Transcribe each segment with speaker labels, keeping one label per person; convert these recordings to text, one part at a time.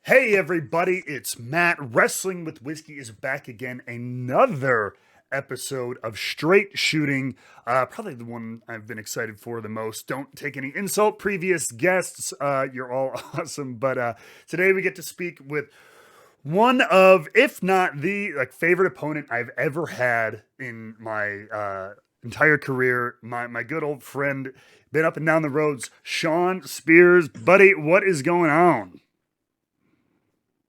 Speaker 1: Hey everybody, it's Matt. Wrestling with Whiskey is back again. Another episode of Straight Shooting. Probably the one I've been excited for the most. Don't take any insult, previous guests. You're all awesome. But today we get to speak with one of, if not the favorite opponent I've ever had in my entire career. My good old friend, been up and down the roads, Shawn Spears. Buddy, what is going on?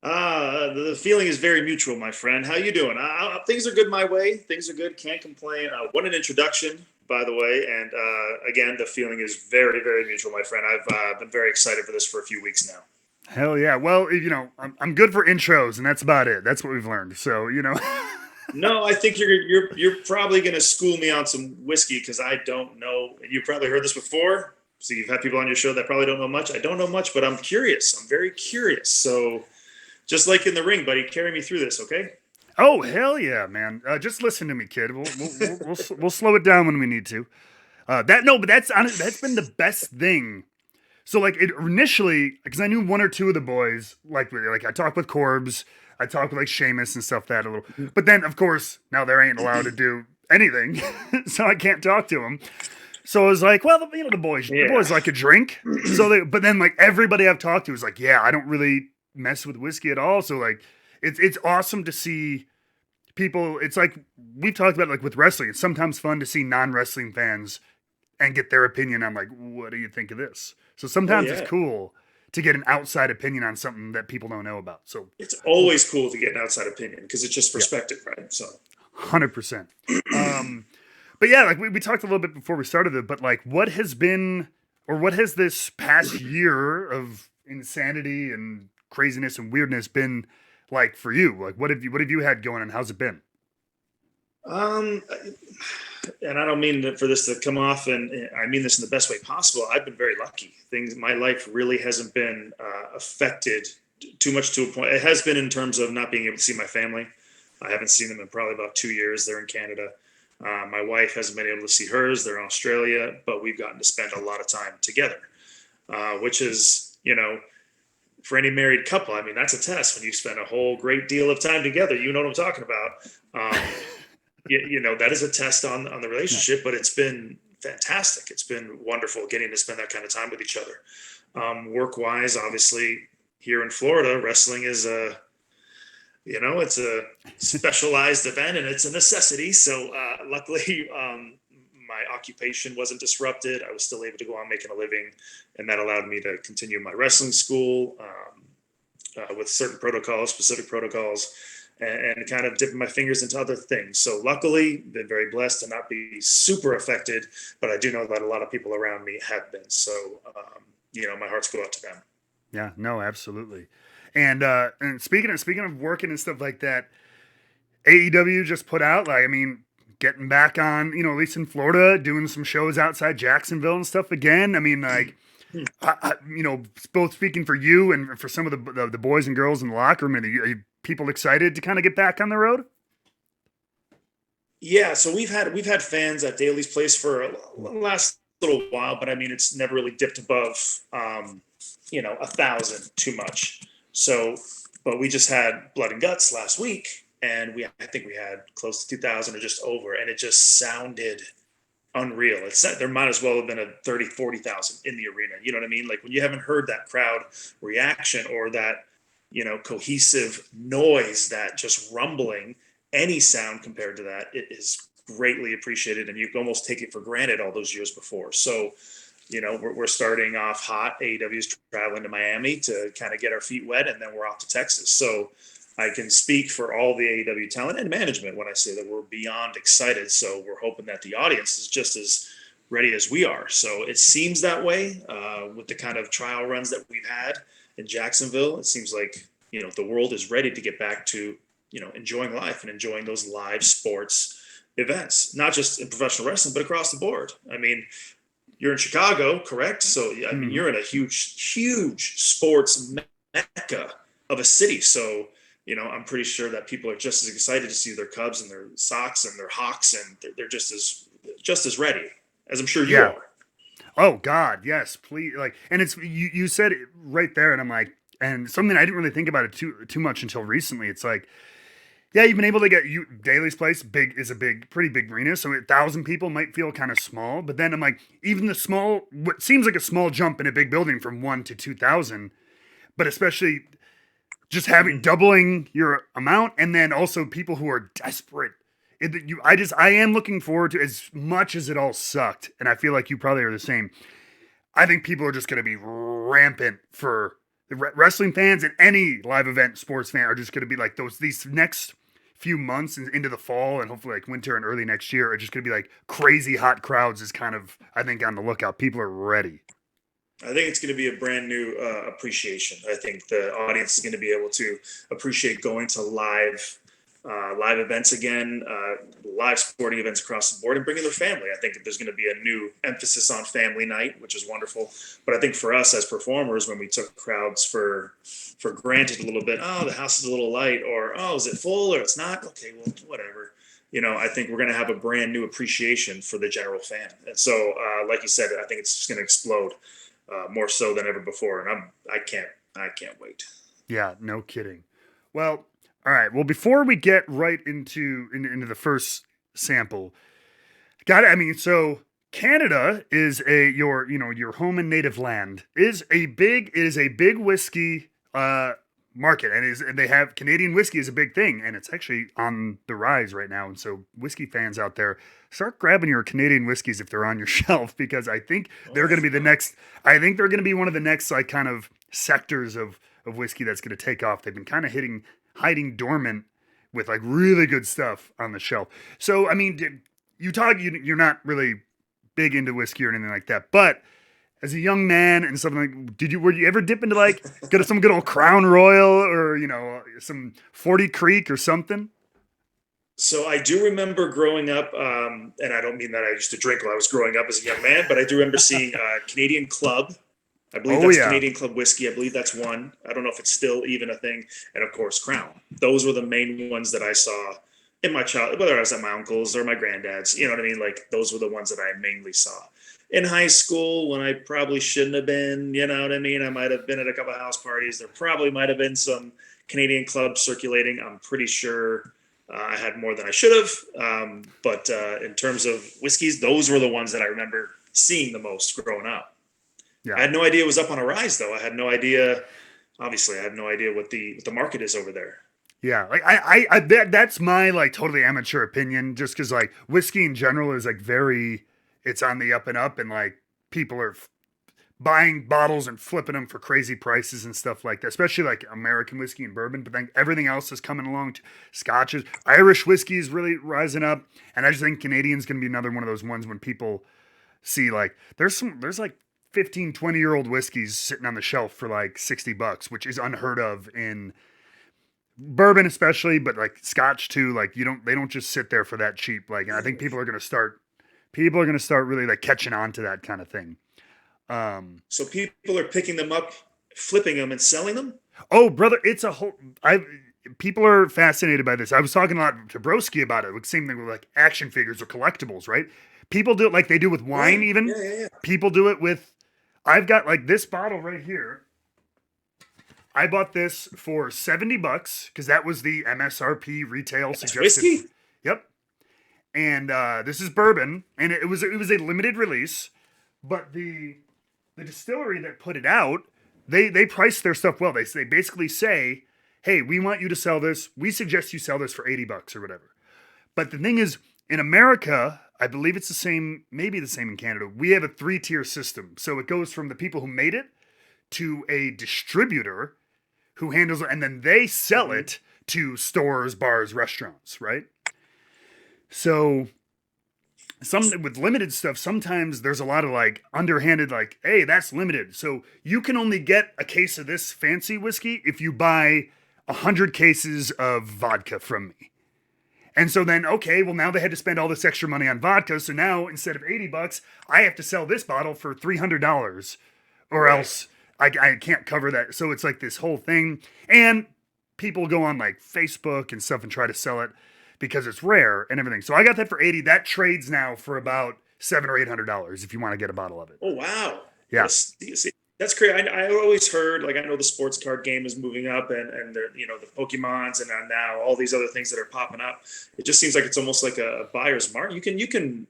Speaker 2: The feeling is very mutual, my friend. How you doing? Things are good my way. Things are good. Can't complain. What an introduction, by the way. And again, the feeling is very, very mutual, my friend. I've been very excited for this for a few weeks now.
Speaker 1: Hell yeah. Well, I'm good for intros, and that's about it. That's what we've learned. So.
Speaker 2: No, I think you're probably going to school me on some whiskey because I don't know. You've probably heard this before. So you've had people on your show that probably don't know much. I don't know much, but I'm curious. I'm very curious. So just like in the ring, buddy, carry me through this, okay?
Speaker 1: Oh, hell yeah, man. Just listen to me, kid. We'll slow it down when we need to. But that's been the best thing. So it initially, because I knew one or two of the boys, like I talked with Corbs, I talked with Sheamus and stuff that a little. But then, of course, now they ain't allowed to do anything, so I can't talk to them. So I was like, well, the boys like a drink. But then everybody I've talked to is like, yeah, I don't really mess with whiskey at all. So it's awesome to see people. It's like we've talked about with wrestling. It's sometimes fun to see non-wrestling fans and get their opinion on what do you think of this? So
Speaker 2: Oh
Speaker 1: sometimes
Speaker 2: yeah.
Speaker 1: it's cool to get an outside opinion on something that people don't know about. So
Speaker 2: It's always cool to get an outside opinion because it's just
Speaker 1: yeah,
Speaker 2: perspective, right? So
Speaker 1: 100%. But yeah, we talked a little bit before we started it, but what has been, or what has this past year of insanity and craziness and weirdness been like for you? What have you had going on? How's it been?
Speaker 2: Um, and I don't mean for this to come off, and I mean this in the best way possible. I've been very lucky. My life really hasn't been affected too much to a point. It has been in terms of not being able to see my family. I haven't seen them in probably about 2 years. They're in Canada. My wife hasn't been able to see hers. They're in Australia, but we've gotten to spend a lot of time together, which is, for any married couple, I mean, that's a test when you spend a whole great deal of time together. You know what I'm talking about. That is a test on the
Speaker 1: Yeah.
Speaker 2: relationship, but it's been fantastic. It's been wonderful getting to spend that kind of time with each other. Work wise, obviously, here in Florida, wrestling is it's a specialized event and it's a necessity. So luckily, my occupation wasn't disrupted. I was still able to go on making a living, and that allowed me to continue my wrestling school with certain protocols, specific protocols, and kind of dipping my fingers into other things. So luckily, been very blessed to not be super affected, but I do know that a lot of people around me have been. So, my hearts go out to them.
Speaker 1: Yeah, no, absolutely. And speaking of working and stuff like that, AEW just put out getting back on, at least in Florida, doing some shows outside Jacksonville and stuff again. I mean, both speaking for you and for some of the boys and girls in the locker room. Are you people excited to kind of get back on the road?
Speaker 2: Yeah, so we've had fans at Daly's place for the last little while, but I mean it's never really dipped above 1,000 too much. So, but we just had Blood and Guts last week, and I think we had close to 2,000 or just over, and it just sounded unreal. There might as well have been a 30, 40,000 in the arena. You know what I mean? Like when you haven't heard that crowd reaction or that cohesive noise, that just rumbling, any sound compared to that, it is greatly appreciated, and you almost take it for granted all those years before. So, we're starting off hot. AEW is traveling to Miami to kind of get our feet wet, and then we're off to Texas. So I can speak for all the AEW talent and management when I say that we're beyond excited. So we're hoping that the audience is just as ready as we are. So it seems that way with the kind of trial runs that we've had in Jacksonville. It seems like, the world is ready to get back to, enjoying life and enjoying those live sports events, not just in professional wrestling, but across the board. I mean, you're in Chicago, correct? So, I mean,
Speaker 1: Mm-hmm.
Speaker 2: you're in a huge, huge sports mecca of a city. So, I'm pretty sure that people are just as excited to see their Cubs and their Sox and their Hawks, and they're just as ready as I'm sure you
Speaker 1: Yeah.
Speaker 2: are.
Speaker 1: Oh God, yes, please. And it's you said it right there, and I'm like, and something I didn't really think about it too much until recently. It's like, yeah, you've been able to get you Daly's place pretty big arena, so 1,000 people might feel kind of small. But then I'm like, even the small, what seems like a small jump in a big building from 1 to 2,000, but especially just having doubling your amount, and then also people who are desperate. I am looking forward to, as much as it all sucked, and I feel like you probably are the same. I think people are just going to be rampant for the wrestling fans, and any live event sports fan are just going to be like these next few months and into the fall and hopefully like winter and early next year are just going to be like crazy hot crowds is kind of, I think, on the lookout. People are ready.
Speaker 2: I think it's going to be a brand new appreciation. I think the audience is going to be able to appreciate going to live events again, live sporting events across the board, and bringing their family. I think there's going to be a new emphasis on family night, which is wonderful. But I think for us as performers, when we took crowds for granted a little bit, oh, the house is a little light, or oh, is it full, or it's not? Okay, well, whatever. I think we're going to have a brand new appreciation for the general fan. And so, like you said, I think it's just going to explode more so than ever before. And I can't wait.
Speaker 1: Yeah, no kidding. Well, all right. Well, before we get right into the first sample, so Canada is your home and native land is a big whiskey market, and they have Canadian whiskey is a big thing, and it's actually on the rise right now. And so whiskey fans out there, start grabbing your Canadian whiskeys if they're on your shelf, because I think they're going to be the next. I think they're going to be one of the next like kind of sectors of whiskey that's going to take off. They've been kind of hiding dormant with like really good stuff on the shelf. So I mean, you're not really big into whiskey or anything like that, but as a young man and something like, were you ever dip into like get some good old Crown Royal or some 40 Creek or something?
Speaker 2: So I do remember growing up, and I don't mean that I used to drink while I was growing up as a young man, but I do remember seeing Canadian Club. I believe that's Canadian Club whiskey. I believe that's one. I don't know if it's still even a thing. And of course, Crown. Those were the main ones that I saw in my childhood, whether I was at my uncle's or my granddad's. You know what I mean? Like those were the ones that I mainly saw. In high school, when I probably shouldn't have been, you know what I mean? I might have been at a couple of house parties. There probably might have been some Canadian clubs circulating. I'm pretty sure I had more than I should have. But in terms of whiskeys, those were the ones that I remember seeing the most growing up. Yeah. I had no idea it was up on a rise, though. I had no idea. Obviously, I had no idea what the market is over there.
Speaker 1: Yeah, like that's my like totally amateur opinion, just because like whiskey in general is like it's on the up and up, and like people are buying bottles and flipping them for crazy prices and stuff like that, especially like American whiskey and bourbon. But then everything else is coming along. Scotches, Irish whiskey is really rising up, and I just think Canadian's going to be another one of those ones when people see like there's like 15, 20-year-old whiskeys sitting on the shelf for like $60, which is unheard of in bourbon, especially, but like Scotch too. Like they don't just sit there for that cheap. Like, and I think people are going to start really like catching on to that kind of thing.
Speaker 2: So people are picking them up, flipping them, and selling them.
Speaker 1: Oh, brother, it's a whole. People are fascinated by this. I was talking a lot to Broski about it. Same thing with like action figures or collectibles, right? People do it like they do with wine, even. Yeah. People do it with. I've got like this bottle right here. I bought this for $70 because that was the MSRP retail suggested.
Speaker 2: Whiskey?
Speaker 1: Yep. And this is bourbon, and it was a limited release, but the distillery that put it out, they priced their stuff well. They basically say, hey, we want you to sell this. We suggest you sell this for $80 or whatever. But the thing is, in America, I believe it's the same, maybe the same in Canada. We have a 3-tier system. So it goes from the people who made it to a distributor who handles it, and then they sell it to stores, bars, restaurants, right? So with limited stuff, sometimes there's a lot of like underhanded, like, hey, that's limited. So you can only get a case of this fancy whiskey if you buy 100 cases of vodka from me. And so then, okay, well now they had to spend all this extra money on vodka. So now instead of $80, I have to sell this bottle for $300 or else I can't cover that. So it's like this whole thing. And people go on like Facebook and stuff and try to sell it because it's rare and everything. So I got that for $80. That trades now for about $700 or $800 if you want to get a bottle of it.
Speaker 2: Oh, wow.
Speaker 1: Yeah.
Speaker 2: See, That's great. I always heard, like, I know the sports card game is moving up, and the Pokemons, and now all these other things that are popping up. It just seems like it's almost like a buyer's market. You can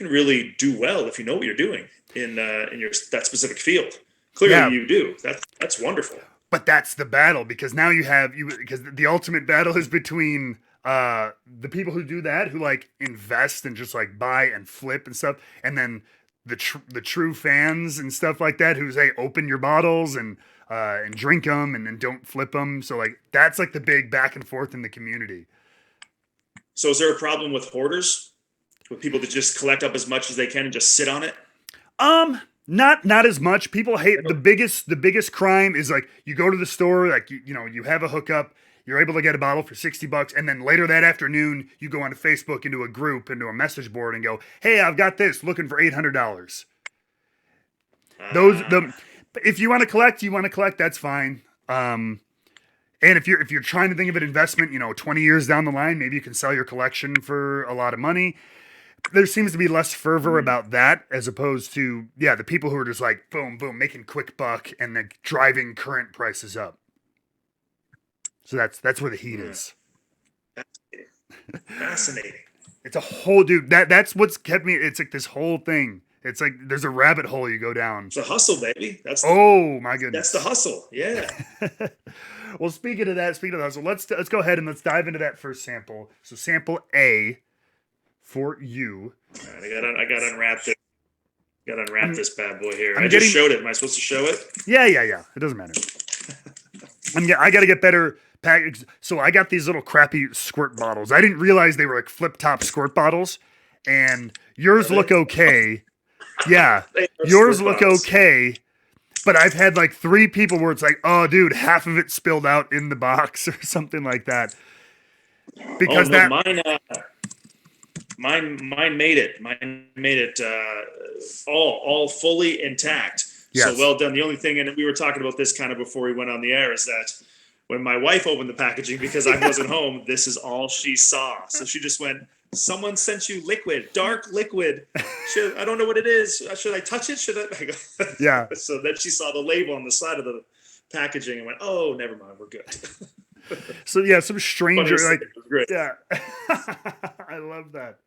Speaker 2: really do well if you know what you're doing in your that specific field. Clearly,
Speaker 1: Yeah,
Speaker 2: you do. That's wonderful.
Speaker 1: but that's the battle because now because the ultimate battle is between the people who do that, who like invest and just like buy and flip and stuff, and then the true fans and stuff like that who say open your bottles and drink them and then don't flip them. So like that's like the big back and forth in the community.
Speaker 2: So, is there a problem with hoarders, with people that just collect up as much as they can and just sit on it?
Speaker 1: Not as much. People hate the biggest crime is like you go to the store, like you have a hookup, you're able to get a bottle for $60, and then later that afternoon you go onto Facebook into a group, into a message board and go, "Hey, I've got this, looking for $800." Those the If you want to collect, that's fine. And if you're trying to think of an investment, 20 years down the line, maybe you can sell your collection for a lot of money. There seems to be less fervor about that as opposed to the people who are just like boom boom making quick buck and then driving current prices up. So that's where the heat
Speaker 2: Hmm,
Speaker 1: is.
Speaker 2: fascinating.
Speaker 1: It's a whole dude. That's what's kept me. It's like this whole thing. It's like there's a rabbit hole you go down.
Speaker 2: It's a hustle, baby.
Speaker 1: Oh my
Speaker 2: That's the
Speaker 1: goodness.
Speaker 2: hustle. Yeah.
Speaker 1: Well, speaking of that, so let's go ahead and let's dive into that first sample. So sample A for you.
Speaker 2: All right, I gotta unwrap this. Gotta unwrap
Speaker 1: I'm
Speaker 2: this bad boy here.
Speaker 1: I'm
Speaker 2: I just
Speaker 1: getting
Speaker 2: showed it. Am I supposed to show it?
Speaker 1: yeah. It doesn't matter. I got to get better package. So I got these little crappy squirt bottles. I didn't realize they were like flip top squirt bottles, and yours
Speaker 2: Are they?
Speaker 1: look okay. Yeah,
Speaker 2: They are
Speaker 1: yours
Speaker 2: squirt
Speaker 1: look
Speaker 2: bottles.
Speaker 1: okay. But I've had like three people where it's like, oh, dude, half of it spilled out in the box or something like that.
Speaker 2: Oh
Speaker 1: Because
Speaker 2: no,
Speaker 1: that,
Speaker 2: mine made it. Mine made it all fully intact. So
Speaker 1: yes,
Speaker 2: well done. The only thing, and we were talking about this kind of before we went on the air, is that when my wife opened the packaging because I wasn't home, this is all she saw. So she just went, "Someone sent you liquid, dark liquid. I don't know what it is. Should I touch it? Should
Speaker 1: yeah.
Speaker 2: I?" So then she saw the label on the side of the packaging and went, "Oh, never mind, we're good."
Speaker 1: So yeah, some stranger
Speaker 2: Funniest thing.
Speaker 1: like,
Speaker 2: It was great.
Speaker 1: yeah, I love that.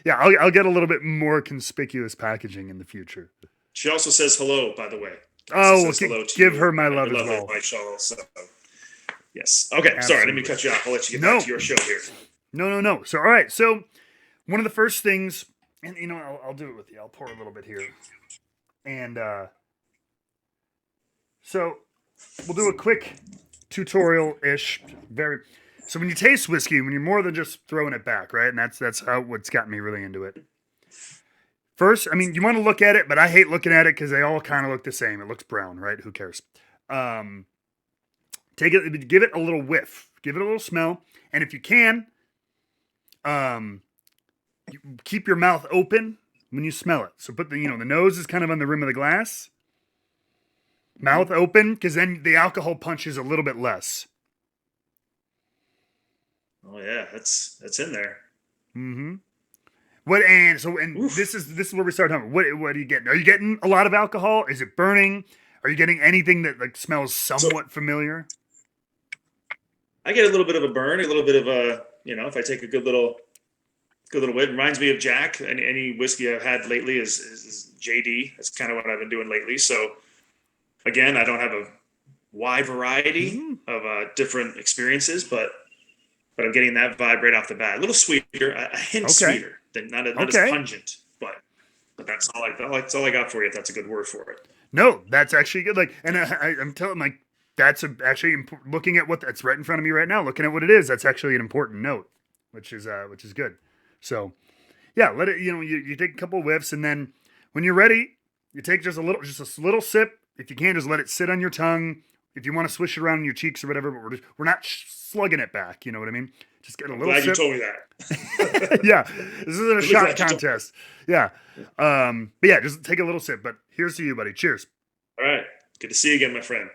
Speaker 1: Yeah, I'll get a little bit more conspicuous packaging in the future.
Speaker 2: She also says hello, by the way. Cassie
Speaker 1: Oh, well,
Speaker 2: says hello to
Speaker 1: give
Speaker 2: you
Speaker 1: her my
Speaker 2: and
Speaker 1: love
Speaker 2: your
Speaker 1: as
Speaker 2: lovely
Speaker 1: well.
Speaker 2: wife, Shawl. So, yes. Okay, sorry, I didn't mean to
Speaker 1: Absolutely.
Speaker 2: cut you off. I'll let you get back
Speaker 1: No,
Speaker 2: to your show here.
Speaker 1: no. So all right, so one of the first things, and I'll do it with you. I'll pour a little bit here, and so we'll do a quick tutorial ish. Very. So when you taste whiskey, when you're more than just throwing it back, right? And that's how what's got me really into it. First, I mean, you want to look at it, but I hate looking at it because they all kind of look the same. It looks brown, right? Who cares? Um, Take it, give it a little whiff, give it a little smell, and if you can, um, keep your mouth open when you smell it. So put the nose is kind of on the rim of the glass,
Speaker 2: Hmm.
Speaker 1: mouth open, because then the alcohol punch is a little bit less.
Speaker 2: Oh yeah, that's in there.
Speaker 1: Mm-hmm. And
Speaker 2: Oof.
Speaker 1: this is where we start talking. What are you getting? Are you getting a lot of alcohol? Is it burning? Are you getting anything that like smells
Speaker 2: So
Speaker 1: somewhat familiar?
Speaker 2: I get a little bit of a burn, a little bit of a, if I take a good little whiff, it reminds me of Jack. Any whiskey I've had lately is JD. That's kind of what I've been doing lately. So again, I don't have a wide variety
Speaker 1: Mm-hmm.
Speaker 2: of different experiences, but I'm getting that vibe right off the bat. A little sweeter, a hint
Speaker 1: Okay.
Speaker 2: sweeter, than not as
Speaker 1: Okay.
Speaker 2: pungent, but that's all I got for you. If that's a good word for it.
Speaker 1: No, that's actually good. Like, and I'm telling like that's actually looking at what that's right in front of me right now. Looking at what it is, that's actually an important note, which is good. So yeah, let it. You take a couple of whiffs, and then when you're ready, you take just a little sip. If you can, just let it sit on your tongue. If you want to swish it around in your cheeks or whatever, but we're not slugging it back. You know what I mean? Just get a
Speaker 2: I'm
Speaker 1: little
Speaker 2: glad you
Speaker 1: sip.
Speaker 2: told me that.
Speaker 1: Yeah, this isn't a
Speaker 2: Really
Speaker 1: shot
Speaker 2: glad you told me.
Speaker 1: contest. Yeah, but yeah, just take a little sip. But here's to you, buddy. Cheers.
Speaker 2: All right, good to see you again, my friend.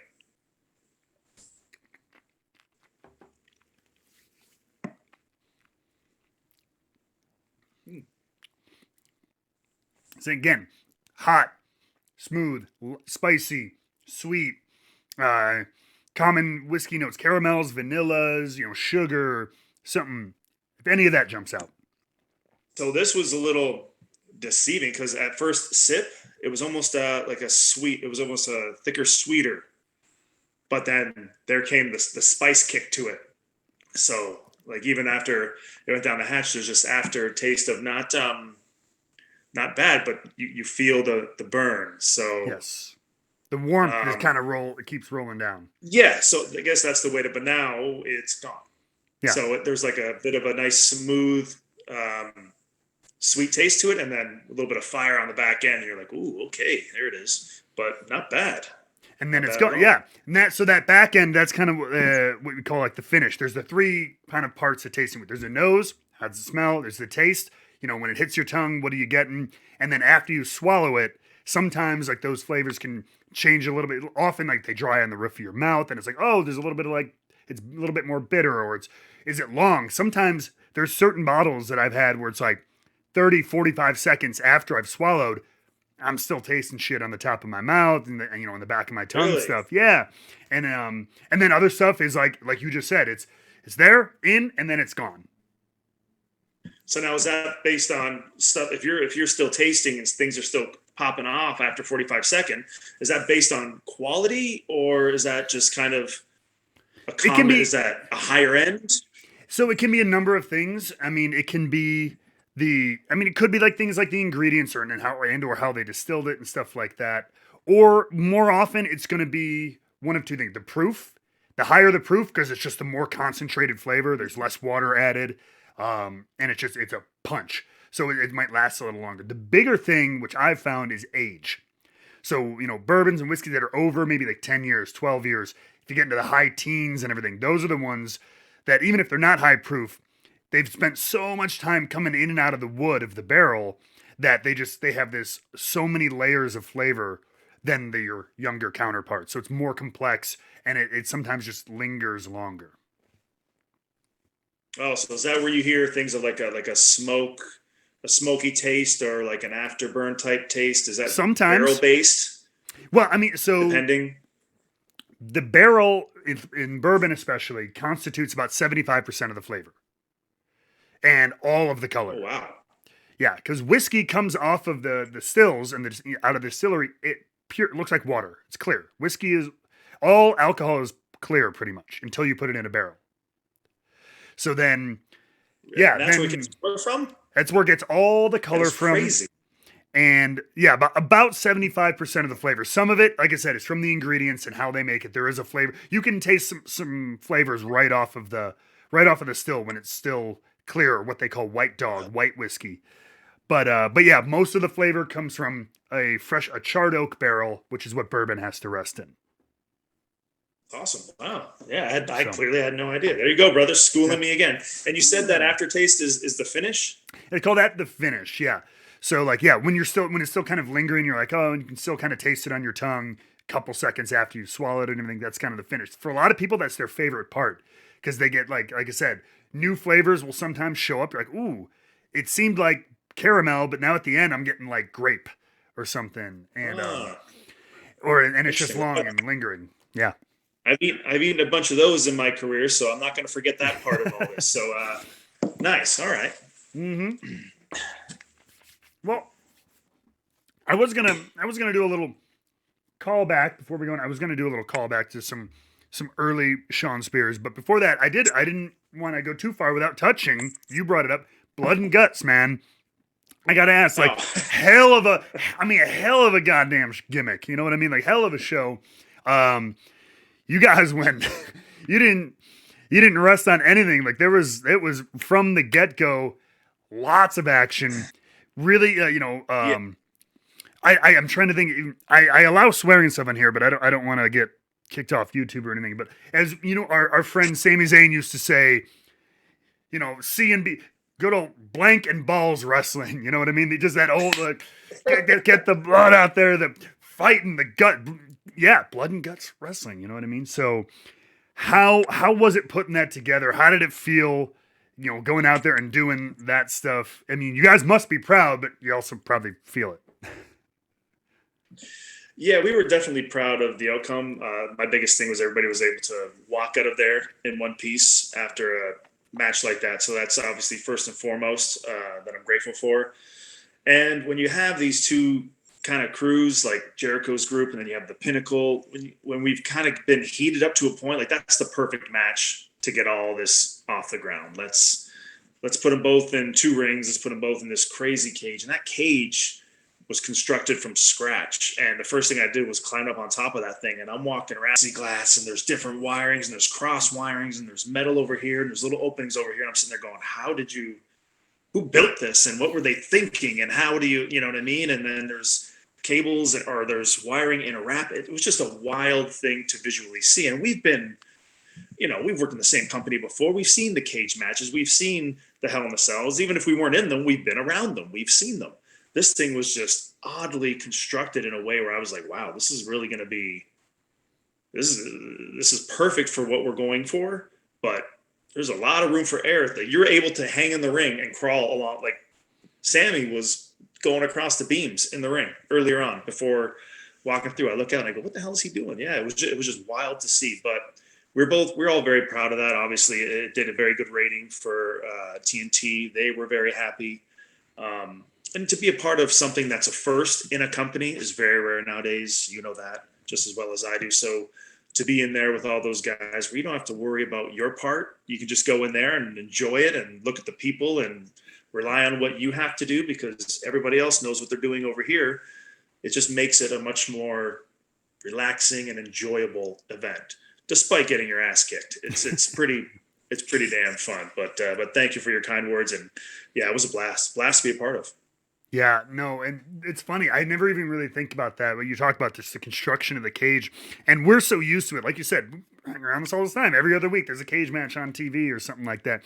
Speaker 1: So again, hot, smooth, spicy, sweet, uh, common whiskey notes, caramels, vanillas, sugar, something. If any of that jumps out.
Speaker 2: So this was a little deceiving because at first sip, it was almost like a sweet. It was almost a thicker, sweeter. But then there came the spice kick to it. So like even after it went down the hatch, there's just aftertaste of not bad, but you feel the burn. So
Speaker 1: Yes. The warmth is
Speaker 2: um,
Speaker 1: kind of it keeps rolling down.
Speaker 2: yeah, so I guess that's the way to. But now it's gone.
Speaker 1: Yeah.
Speaker 2: So there's like a bit of a nice smooth, sweet taste to it, and then a little bit of fire on the back end. And you're like, ooh, okay, there it is, but not bad.
Speaker 1: And then
Speaker 2: Not
Speaker 1: it's
Speaker 2: bad at
Speaker 1: gone.
Speaker 2: all.
Speaker 1: Yeah. And that back end, that's kind of what we call like the finish. There's the three kind of parts of tasting. There's the nose, how's the smell? There's the taste. When it hits your tongue, what are you getting? And then after you swallow it, sometimes like those flavors can change a little bit. Often like they dry on the roof of your mouth, and it's like, oh, there's a little bit of like it's a little bit more bitter, or is it long? Sometimes there's certain bottles that I've had where it's like 30, 45 seconds after I've swallowed, I'm still tasting shit on the top of my mouth and in the back of my tongue and
Speaker 2: Really?
Speaker 1: stuff. Yeah. And then other stuff is like you just said, it's there in and then it's gone.
Speaker 2: So now is that based on stuff? If you're still tasting and things are still popping off after 45 seconds, is that based on quality or is that just kind of a
Speaker 1: It can
Speaker 2: common?
Speaker 1: be
Speaker 2: Is that a higher end?
Speaker 1: so it can be a number of things. I mean, it can be it could be like things like the ingredients or how they distilled it and stuff like that. Or more often it's going to be one of two things. The proof, the higher the proof, because it's just a more concentrated flavor. There's less water added. And it's a punch. So it might last a little longer. The bigger thing, which I've found, is age. So, bourbons and whiskey that are over maybe like 10 years, 12 years, if you get into the high teens and everything, those are the ones that even if they're not high proof, they've spent so much time coming in and out of the wood of the barrel that they have this so many layers of flavor than your younger counterparts. So it's more complex and it sometimes just lingers longer.
Speaker 2: Oh, so is that where you hear things of like a smoky taste or like an afterburn type taste? Is that barrel
Speaker 1: Sometimes,
Speaker 2: based?
Speaker 1: well, I mean, so
Speaker 2: Depending.
Speaker 1: the barrel in bourbon especially constitutes about 75% of the flavor and all of the
Speaker 2: Oh
Speaker 1: color.
Speaker 2: wow.
Speaker 1: Yeah, because whiskey comes off of the stills and out of the distillery, it looks like water. It's clear. Whiskey is all alcohol is clear pretty much until you put it in a barrel. So then, yeah,
Speaker 2: And that's where it
Speaker 1: then
Speaker 2: gets color from?
Speaker 1: that's where it gets all the
Speaker 2: That
Speaker 1: color
Speaker 2: is
Speaker 1: from.
Speaker 2: crazy.
Speaker 1: And yeah, about 75% of the flavor. Some of it, like I said, is from the ingredients and how they make it. There is a flavor. You can taste some flavors right off of the still when it's still clear, what they call white dog, white whiskey. But yeah, most of the flavor comes from a charred oak barrel, which is what bourbon has to rest in.
Speaker 2: Awesome. Wow. Yeah, I
Speaker 1: So
Speaker 2: clearly had no idea. There you go, brother.
Speaker 1: yeah.
Speaker 2: Schooling me again. And you said that aftertaste is the finish?
Speaker 1: They call that the finish, yeah. So like yeah, when it's still kind of lingering, you're like, oh, and you can still kind of taste it on your tongue a couple seconds after you swallow it and everything. That's kind of the finish. For a lot of people, that's their favorite part because they get like I said, new flavors will sometimes show up. You're like, ooh, it seemed like caramel, but now at the end I'm getting like grape or something, and
Speaker 2: Ah,
Speaker 1: it's just
Speaker 2: interesting.
Speaker 1: long
Speaker 2: Well,
Speaker 1: and lingering. Yeah.
Speaker 2: I've eaten a bunch of those in my career, so I'm not going to forget that part of all this. So nice. All right.
Speaker 1: Mm-hmm. Well, I was gonna do a little callback before we go on. I was gonna do a little callback to some early Shawn Spears, but before that, I didn't want to go too far without touching. You brought it up, blood and guts, man. I gotta ask, like,
Speaker 2: Oh,
Speaker 1: a hell of a goddamn gimmick. You know what I mean? Like, hell of a show. Um, you guys went, you didn't, you didn't rest on anything. Like, it was from the get go, lots of action. Really,
Speaker 2: yeah.
Speaker 1: I'm trying to think. I allow swearing and stuff on here, but I don't want to get kicked off YouTube or anything. But as you know, our friend Sami Zayn used to say, C and B, good old blank and balls wrestling. You know what I mean? Just that old like, get the blood out there, the fighting, the gut. Yeah, blood and guts wrestling. You know what I mean? So how was it putting that together? How did it feel? Going out there and doing that stuff. I mean, you guys must be proud, but you also probably feel it.
Speaker 2: Yeah, we were definitely proud of the outcome. My biggest thing was everybody was able to walk out of there in one piece after a match like that. So that's obviously first and foremost that I'm grateful for. And when you have these two kind of crews like Jericho's group, and then you have the Pinnacle, when we've kind of been heated up to a point, like that's the perfect match to get all this off the ground. Let's put them both in two rings. Let's put them both in this crazy cage, and that cage was constructed from scratch. And the first thing I did was climb up on top of that thing, and I'm walking around glass, and there's different wirings, and there's cross wirings, and there's metal over here, and there's little openings over here. And I'm sitting there going, how did you? Who built this, and what were they thinking, and how do you know what I mean? And then there's cables, or there's wiring in a wrap. It was just a wild thing to visually see. And we've worked in the same company before. We've seen the cage matches. We've seen the Hell in the Cells. Even if we weren't in them, we've been around them. We've seen them. This thing was just oddly constructed in a way where I was like, wow, this is really going to be, this is perfect for what we're going for. But there's a lot of room for error that you're able to hang in the ring and crawl along. Like Sammy was going across the beams in the ring earlier on before walking through. I look out and I go, what the hell is he doing? Yeah, it was just wild to see. But we're all very proud of that. Obviously, it did a very good rating for TNT. They were very happy. And to be a part of something that's a first in a company is very rare nowadays. You know that just as well as I do. So to be in there with all those guys where you don't have to worry about your part, you can just go in there and enjoy it and look at the people and rely on what you have to do because everybody else knows what they're doing over here. It just makes it a much more relaxing and enjoyable event, despite getting your ass kicked. It's pretty damn fun. But thank you for your kind words. And yeah, it was a blast to be a part of.
Speaker 1: Yeah, no, and it's funny. I never even really think about that. When you talk about this, the construction of the cage, and we're so used to it. Like you said, we hang around this all the time. Every other week, there's a cage match on TV or something like that.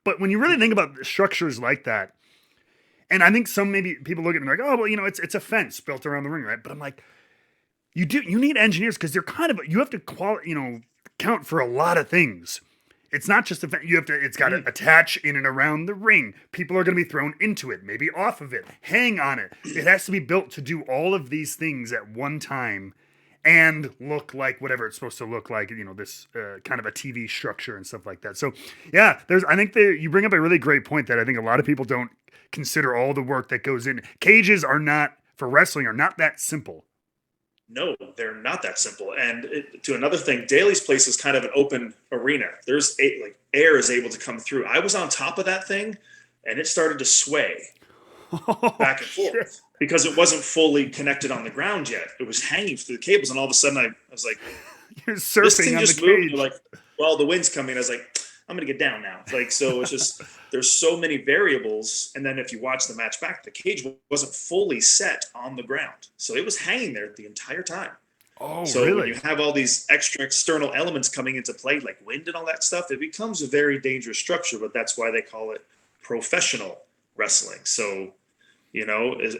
Speaker 1: But when you really think about structures like that, and I think some maybe people look at it and they're like, oh, well, it's a fence built around the ring, right? But I'm like, you need engineers because they're kind of you have to count for a lot of things. It's not just it's got to attach in and around the ring. People are going to be thrown into it, maybe off of it, hang on it. It has to be built to do all of these things at one time and look like whatever it's supposed to look like, this kind of a TV structure and stuff like that. So yeah, I think you bring up a really great point that I think a lot of people don't consider all the work that goes in. Cages for wrestling are not that simple.
Speaker 2: No, they're not that simple. And to another thing, Daly's place is kind of an open arena. Air is able to come through. I was on top of that thing, and it started to sway back and forth because it wasn't fully connected on the ground yet. It was hanging through the cables, and all of a sudden, I was like,
Speaker 1: "You're surfing
Speaker 2: this thing
Speaker 1: on
Speaker 2: just
Speaker 1: the
Speaker 2: moved."
Speaker 1: cage."
Speaker 2: Like, well, the wind's coming. I was like, I'm gonna get down now. Like, so it's just there's so many variables. And then if you watch the match back, the cage wasn't fully set on the ground, so it was hanging there the entire time.
Speaker 1: Oh,
Speaker 2: So
Speaker 1: really?
Speaker 2: when you have all these extra external elements coming into play, like wind and all that stuff, it becomes a very dangerous structure. But that's why they call it professional wrestling. So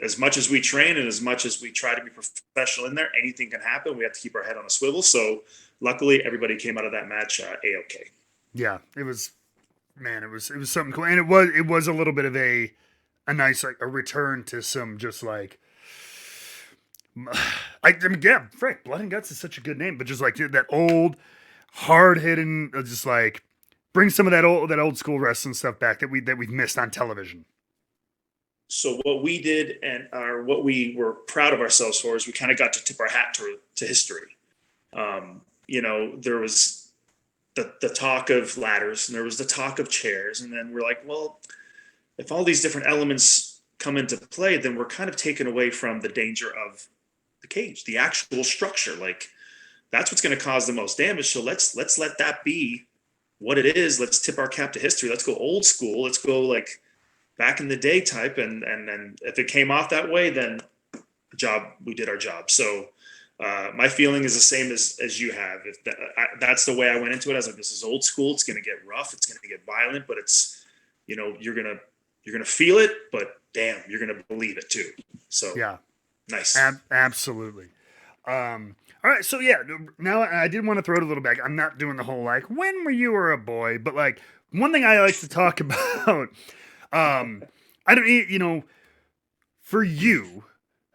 Speaker 2: as much as we train and as much as we try to be professional in there, anything can happen. We have to keep our head on a swivel. So luckily, everybody came out of that match a-okay.
Speaker 1: Yeah, it was, man, it was something cool, and it was a little bit of a nice a return to some just like, I mean, yeah, Frank, Blood and Guts is such a good name, but just like that old, hard hitting, just like bring some of that old school wrestling stuff back that we've missed on television.
Speaker 2: So what we did what we were proud of ourselves for is we kind of got to tip our hat to history. There was the talk of ladders and there was the talk of chairs. And then we're like, well, if all these different elements come into play, then we're kind of taken away from the danger of the cage, the actual structure. Like that's what's going to cause the most damage. So let's let that be what it is. Let's tip our cap to history. Let's go old school. Let's go like back in the day type. And if it came off that way, then we did our job. So my feeling is the same as you have. If that's the way I went into it, I was like, this is old school. It's going to get rough. It's going to get violent, but it's, you're going to feel it, but damn, you're going to believe it too. So
Speaker 1: Yeah,
Speaker 2: nice.
Speaker 1: absolutely. All right, so yeah, now I did want to throw it a little back. I'm not doing the whole like when were you a boy, but like one thing I like to talk about. I don't, for you,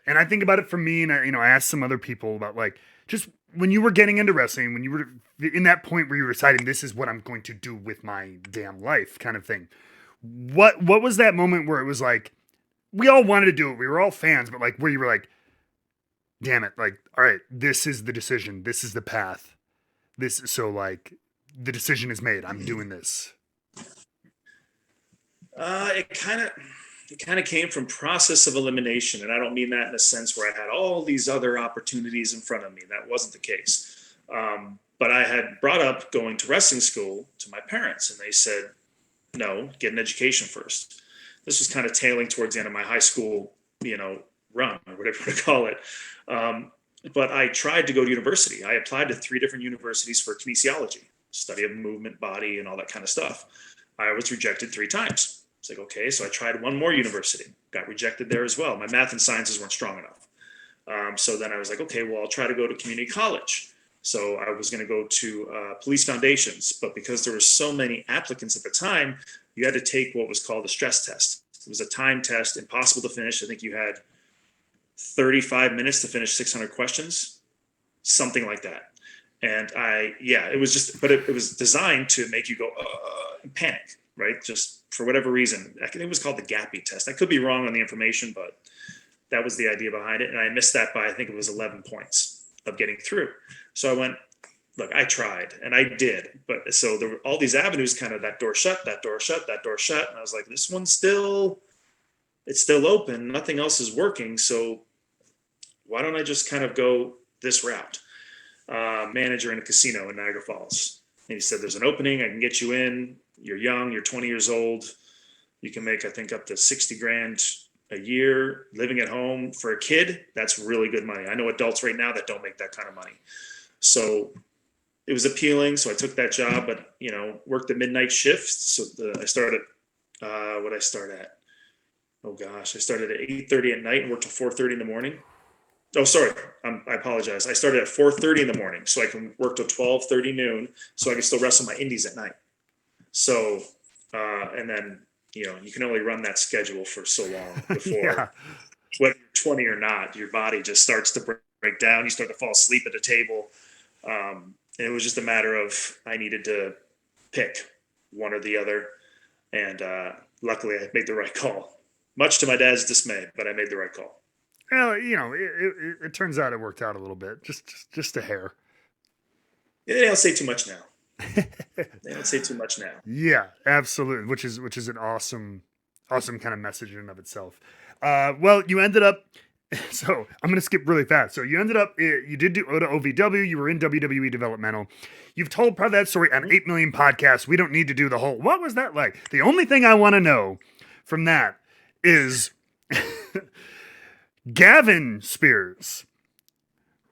Speaker 1: And I think about it for me, and I asked some other people about like just when you were getting into wrestling, when you were in that point where you were deciding this is what I'm going to do with my damn life, kind of thing. What was that moment where it was like we all wanted to do it, we were all fans, but like where you were like, damn it, like all right, this is the decision, this is the path, this so like the decision is made, I'm doing this.
Speaker 2: It kind of came from process of elimination, and I don't mean that in a sense where I had all these other opportunities in front of me. That wasn't the case. But I had brought up going to wrestling school to my parents, and they said, "No, get an education first." This was kind of tailing towards the end of my high school, run or whatever to call it. But I tried to go to university. I applied to 3 different universities for kinesiology, study of movement, body, and all that kind of stuff. I was rejected 3 times. It's like, okay, so I tried one more university, got rejected there as well. My math and sciences weren't strong enough. So then I was like, okay, well, I'll try to go to community college. So I was going to go to police foundations, but because there were so many applicants at the time, you had to take what was called a stress test. It was a time test, impossible to finish. I think you had 35 minutes to finish 600 questions, something like that. And it was just, but it was designed to make you go and panic, right? Just for whatever reason. I think it was called the GAPI test. I could be wrong on the information, but that was the idea behind it. And I missed that by, I think it was 11 points of getting through. So I went, look, I tried and I did. But so there were all these avenues, kind of that door shut, that door shut, that door shut. And I was like, this one's it's still open. Nothing else is working. So why don't I just kind of go this route? Manager in a casino in Niagara Falls. And he said, there's an opening. I can get you in. You're young. You're 20 years old. You can make, I think, up to 60 grand a year living at home for a kid. That's really good money. I know adults right now that don't make that kind of money. So it was appealing. So I took that job, but, worked the midnight shift. So I started, what did I start at? Oh gosh, I started at 8:30 at night and worked till 4:30 in the morning. Oh, sorry. I apologize. I started at 4:30 in the morning, so I can work till 12:30 noon, so I can still wrestle my indies at night. So, and then you can only run that schedule for so long before,
Speaker 1: Yeah.
Speaker 2: whether you're 20 or not, your body just starts to break down. You start to fall asleep at the table, and it was just a matter of I needed to pick one or the other, and luckily I made the right call, much to my dad's dismay, but I made the right call.
Speaker 1: Well, it turns out it worked out a little bit, just a hair.
Speaker 2: They don't say too much now. They don't say too much now.
Speaker 1: Yeah, absolutely. Which is an awesome kind of message in and of itself. Well, you ended up. So I'm going to skip really fast. So you ended up. You did do Oda OVW. You were in WWE developmental. You've told probably that story on 8 million podcasts. We don't need to do the whole. What was that like? The only thing I want to know from that is. Gavin Spears,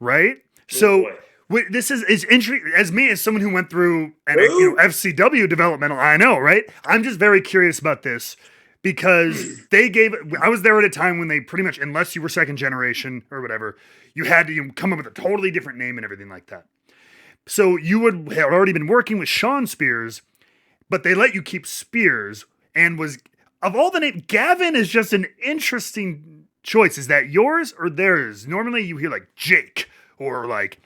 Speaker 1: right? So this is interesting. As me, as someone who went through FCW developmental, I know, right? I'm just very curious about this because I was there at a time when they pretty much, unless you were second generation or whatever, you had to come up with a totally different name and everything like that. So you had already been working with Shawn Spears, but they let you keep Spears, and was of all the names, Gavin is just an interesting choice. Is that yours or theirs? Normally you hear like Jake or like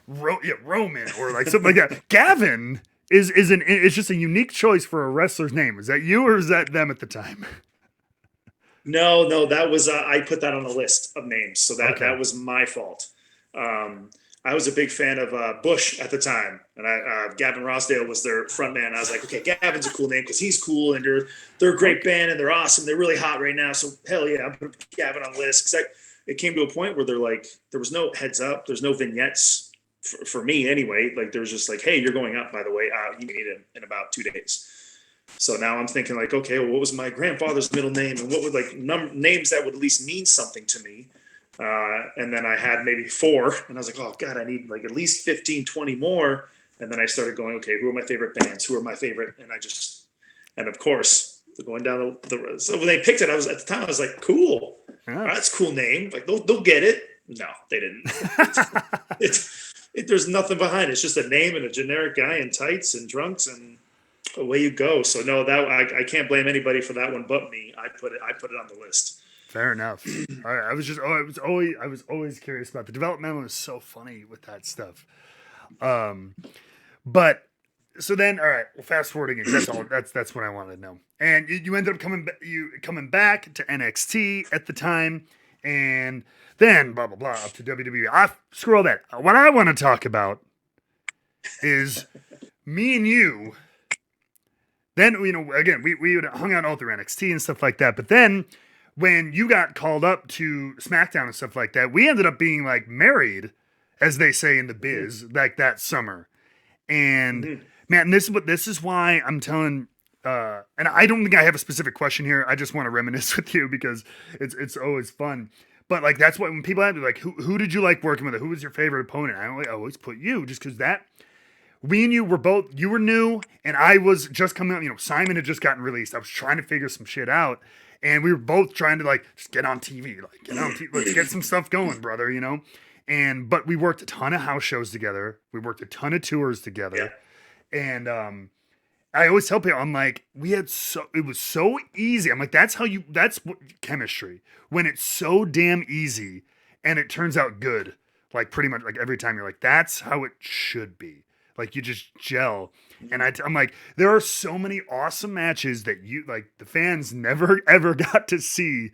Speaker 1: Roman or like something like that. Gavin is just a unique choice for a wrestler's name. Is that you or is that them at the time?
Speaker 2: No, that was I put that on the list of names, so that was my fault. I was a big fan of Bush at the time, and Gavin Rossdale was their front man. I was like, okay, Gavin's a cool name because he's cool, and they're a great band, and they're awesome. They're really hot right now, so hell yeah, I'm putting Gavin on the list. Because it came to a point where they're like, there was no heads up, there's no vignettes for me anyway. Like there was just like, hey, you're going up, by the way. You need it in about 2 days. So now I'm thinking like, okay, well, what was my grandfather's middle name, and what would like names that would at least mean something to me. And then I had maybe 4, and I was like, oh God, I need like at least 15, 20 more. And then I started going, okay, who are my favorite bands? Who are my favorite? And of course, going down so when they picked it, at the time, I was like, cool.
Speaker 1: Yeah.
Speaker 2: That's a cool name. Like they'll get it. No, they didn't. There's nothing behind it. It's just a name and a generic guy in tights and trunks, and away you go. So no, that I can't blame anybody for that one but me. I put it on the list.
Speaker 1: Fair enough. I was just, I was always curious about the developmental. Is so funny with that stuff. But so then, all right, well, fast forwarding. That's all. That's what I wanted to know. And you ended up coming back to NXT at the time, and then blah blah blah up to WWE. Screw all that. What I want to talk about is me and you. Then again, we would hung out all through NXT and stuff like that. But then when you got called up to SmackDown and stuff like that, we ended up being like married, as they say in the biz, like that summer. And man, this is why I'm telling. And I don't think I have a specific question here. I just want to reminisce with you because it's always fun. But like that's what when people ask me like, who did you like working with? Who was your favorite opponent? I always put you just because that. We and you were both, you were new, and I was just coming out, Simon had just gotten released. I was trying to figure some shit out, and we were both trying to, like, just get on TV. Like, get on TV. Let's get some stuff going, brother, But we worked a ton of house shows together. We worked a ton of tours together. Yeah. And I always tell people, I'm like, it was so easy. I'm like, that's what chemistry. When it's so damn easy, and it turns out good. Like, pretty much, like, every time you're like, that's how it should be. Like you just gel. And I'm like, there are so many awesome matches that the fans never ever got to see.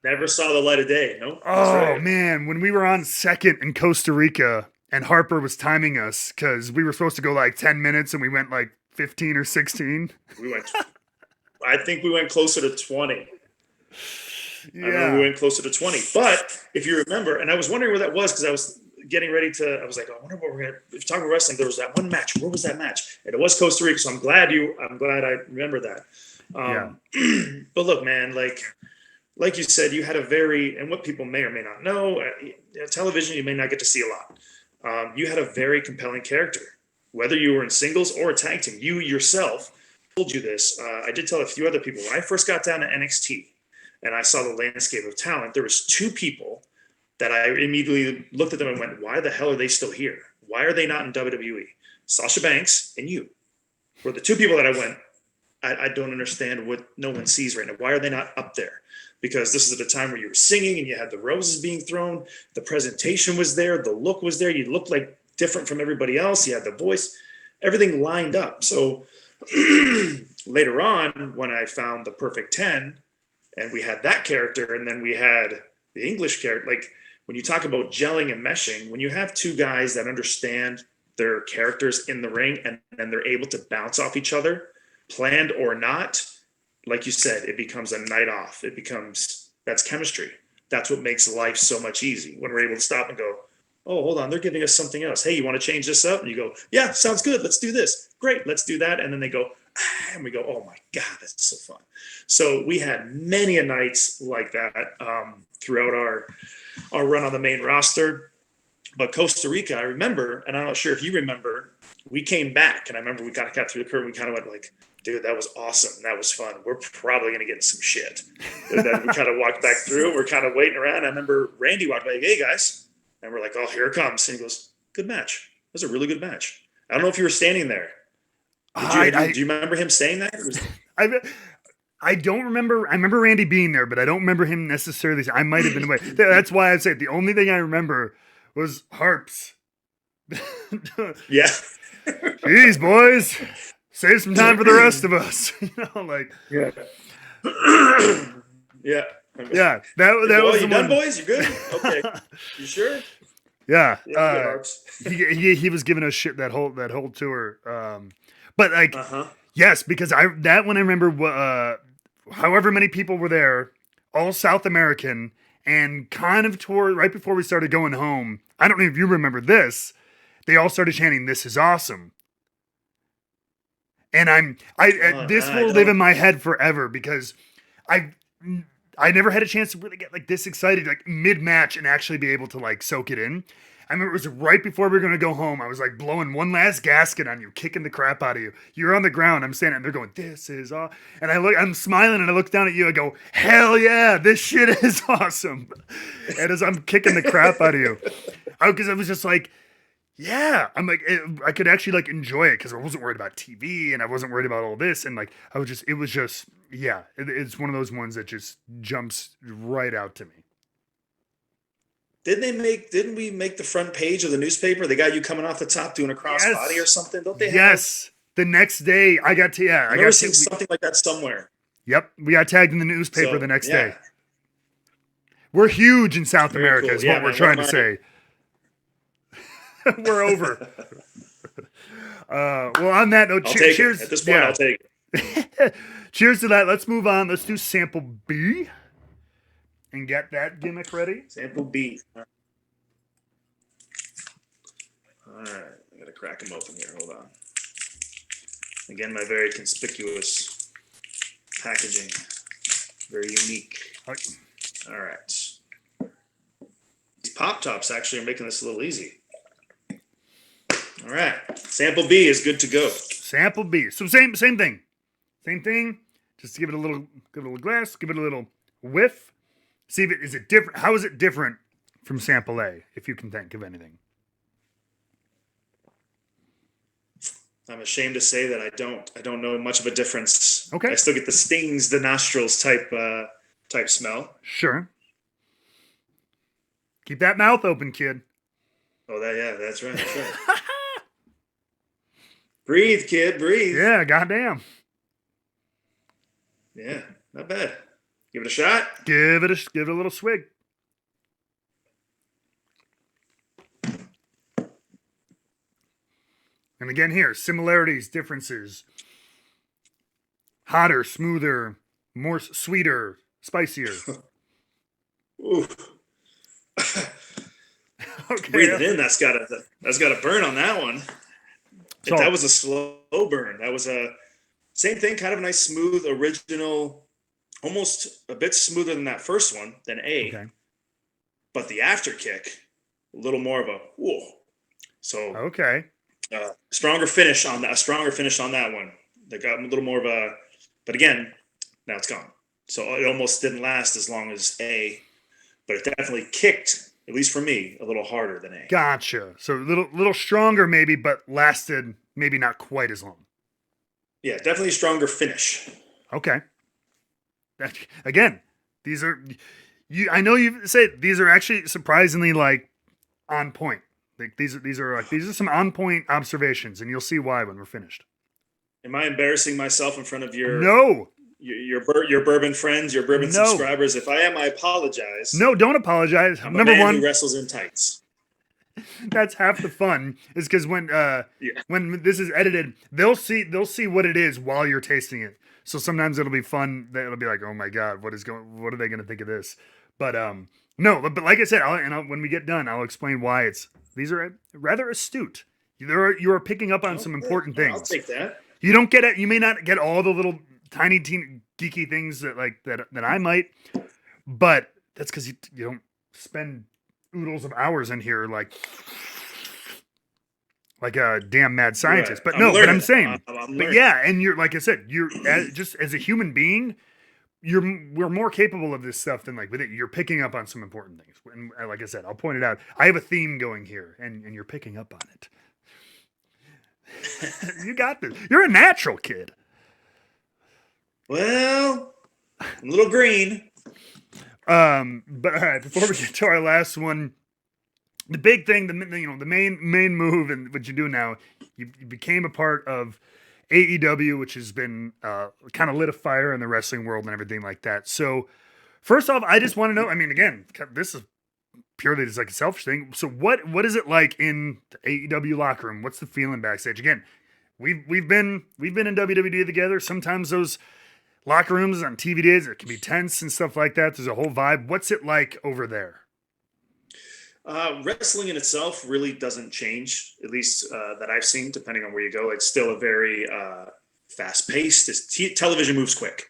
Speaker 2: Never saw the light of day. No.
Speaker 1: Oh right. Man. When we were on second in Costa Rica and Harper was timing us because we were supposed to go like 10 minutes and we went like 15 or 16.
Speaker 2: I think we went closer to 20.
Speaker 1: Yeah.
Speaker 2: I remember we went closer to 20. But if you remember, and I was wondering where that was because I was getting ready to, I was like, I wonder what we're going to, if you're talking wrestling, there was that one match. Where was that match? And it was Costa Rica. So I'm glad I remember that. But look, man, like you said, you had a very, and what people may or may not know, television, you may not get to see a lot. You had a very compelling character, whether you were in singles or a tag team. You yourself told you this. I did tell a few other people when I first got down to NXT and I saw the landscape of talent, there was two people that I immediately looked at them and went, why the hell are they still here? Why are they not in WWE? Sasha Banks and you were the two people that I went, I don't understand what no one sees right now. Why are they not up there? Because this is at a time where you were singing and you had the roses being thrown. The presentation was there. The look was there. You looked like different from everybody else. You had the voice, everything lined up. So later on, when I found the Perfect 10 and we had that character and then we had the English character, like, when you talk about gelling and meshing, when you have two guys that understand their characters in the ring and they're able to bounce off each other, planned or not, like you said, it becomes a night off. That's chemistry. That's what makes life so much easy when we're able to stop and go, oh, hold on, they're giving us something else. Hey, you want to change this up? And you go, yeah, sounds good. Let's do this. Great, let's do that. And then they go, and we go, oh my God, that's so fun. So we had many a nights like that throughout our run on the main roster. But Costa Rica, I remember, and I'm not sure if you remember, we came back, and I remember we got through the curve. We kind of went like, dude, that was awesome. That was fun. We're probably going to get some shit. And then we kind of walked back through. We're kind of waiting around. I remember Randy walked by, hey, guys. And we're like, oh, here it comes. And he goes, good match. It was a really good match. I don't know if you were standing there. Do you remember him saying that?
Speaker 1: I don't remember. I remember Randy being there, but I don't remember him necessarily. I might have been away. That's why I say the only thing I remember was harps.
Speaker 2: Yeah.
Speaker 1: Jeez, boys. Save some time for the rest of us.
Speaker 2: Yeah. Yeah.
Speaker 1: Yeah. That was
Speaker 2: you done, boys? You good? Okay. You sure?
Speaker 1: Yeah. He was giving us shit that whole tour. But like, yes, because when I remember, however many people were there, all South American, and kind of toward right before we started going home. I don't know if you remember this. They all started chanting, "This is awesome." And this will live in my head forever because I never had a chance to really get like this excited, like mid-match and actually be able to like soak it in. I remember it was right before we were going to go home. I was like blowing one last gasket on you, kicking the crap out of you. You're on the ground. I'm standing and they're going, this is awesome. And I'm smiling and I look down at you. I go, hell yeah, this shit is awesome. And as I'm kicking the crap out of you, because I was just like, Yeah, I'm like, I could actually like enjoy it because I wasn't worried about TV and I wasn't worried about all this, and like it was just, yeah, it's one of those ones that just jumps right out to me.
Speaker 2: Didn't we make the front page of the newspaper? They got you coming off the top doing a crossbody or
Speaker 1: Yes,
Speaker 2: something. Don't they have?
Speaker 1: yes. The next day, I got to, yeah,
Speaker 2: I remember seeing something like that somewhere.
Speaker 1: yep, we got tagged in the newspaper the
Speaker 2: So
Speaker 1: next day.
Speaker 2: yeah,
Speaker 1: We're huge in South
Speaker 2: very
Speaker 1: America,
Speaker 2: cool.
Speaker 1: is
Speaker 2: Yeah,
Speaker 1: what we're
Speaker 2: man. One
Speaker 1: trying
Speaker 2: of
Speaker 1: to
Speaker 2: my
Speaker 1: say. We're over. Well, on that note,
Speaker 2: I'll take
Speaker 1: cheers.
Speaker 2: it. At this point,
Speaker 1: Yeah.
Speaker 2: I'll take it.
Speaker 1: Cheers to that. Let's move on. Let's do sample B and get that gimmick ready.
Speaker 2: Sample B. All right, I gotta crack them open here. Hold on. Again, my very conspicuous packaging, very unique. All right. These pop tops actually are making this a little easy. All right, sample B is good to go.
Speaker 1: Sample B. So same thing. Same thing. Just give it a little glass, give it a little whiff. See if is it different. How is it different from sample A, if you can think of anything?
Speaker 2: I'm ashamed to say that I don't know much of a difference.
Speaker 1: Okay.
Speaker 2: I still get the stings, the nostrils type smell.
Speaker 1: Sure. Keep that mouth open, kid.
Speaker 2: Oh, that's right. That's right. Breathe, kid, breathe.
Speaker 1: Yeah, goddamn.
Speaker 2: Yeah, not bad. Give it a shot.
Speaker 1: Give it a little swig. And again here, similarities, differences. Hotter, smoother, more sweeter, spicier.
Speaker 2: Ooh.
Speaker 1: Okay.
Speaker 2: Breathe it in. That's got a burn on that one.
Speaker 1: So,
Speaker 2: That was a slow burn. That was a same thing, kind of a nice, smooth, original, almost a bit smoother than that first one, than A.
Speaker 1: okay.
Speaker 2: But the after kick, a little more of a whoa. So
Speaker 1: Okay.
Speaker 2: stronger finish on that. A stronger finish on that one. They got a little more of a, but again, now it's gone. So it almost didn't last as long as A, but it definitely kicked, at least for me, a little harder than A.
Speaker 1: Gotcha. So a little stronger maybe, but lasted maybe not quite as long.
Speaker 2: Yeah, definitely a stronger finish.
Speaker 1: Okay. Again, these are I know you said these are actually surprisingly like on point. Like these are some on point observations, and you'll see why when we're finished.
Speaker 2: Am I embarrassing myself in front of your
Speaker 1: No.
Speaker 2: your bourbon friends, your bourbon
Speaker 1: No.
Speaker 2: subscribers? If I am, I apologize.
Speaker 1: No, don't apologize.
Speaker 2: I'm
Speaker 1: Number
Speaker 2: a man
Speaker 1: one,
Speaker 2: who wrestles in tights.
Speaker 1: that's half the fun is because when
Speaker 2: Yeah.
Speaker 1: when this is edited, they'll see what it is while you're tasting it. So sometimes it'll be fun. It'll be like, oh my god, what are they going to think of this? But no, but like I said, when we get done, I'll explain why these are rather astute. You are picking up on some important things.
Speaker 2: I'll take that.
Speaker 1: You don't get it. You may not get all the little tiny geeky things that I might, but that's because you don't spend oodles of hours in here like a damn mad scientist.
Speaker 2: Right.
Speaker 1: But no, but I'm
Speaker 2: learning.
Speaker 1: saying,
Speaker 2: I'm
Speaker 1: but
Speaker 2: learning.
Speaker 1: yeah, and you're like I said, just as a human being, we're more capable of this stuff than like with it. You're picking up on some important things, and like I said, I'll point it out. I have a theme going here, and you're picking up on it. You got this. You're a natural, kid.
Speaker 2: Well, I'm a little green.
Speaker 1: But all right, before we get to our last one, the big thing, the main move, and what you do now, you became a part of AEW, which has been kind of lit a fire in the wrestling world and everything like that. So, first off, I just want to know. I mean, again, this is purely just like a selfish thing. So, what is it like in the AEW locker room? What's the feeling backstage? Again, we've been in WWE together. Sometimes those locker rooms on TV days, it can be tense and stuff like that. There's a whole vibe. What's it like over there?
Speaker 2: Wrestling in itself really doesn't change, at least that I've seen, depending on where you go. It's still a very fast-paced. Television moves quick.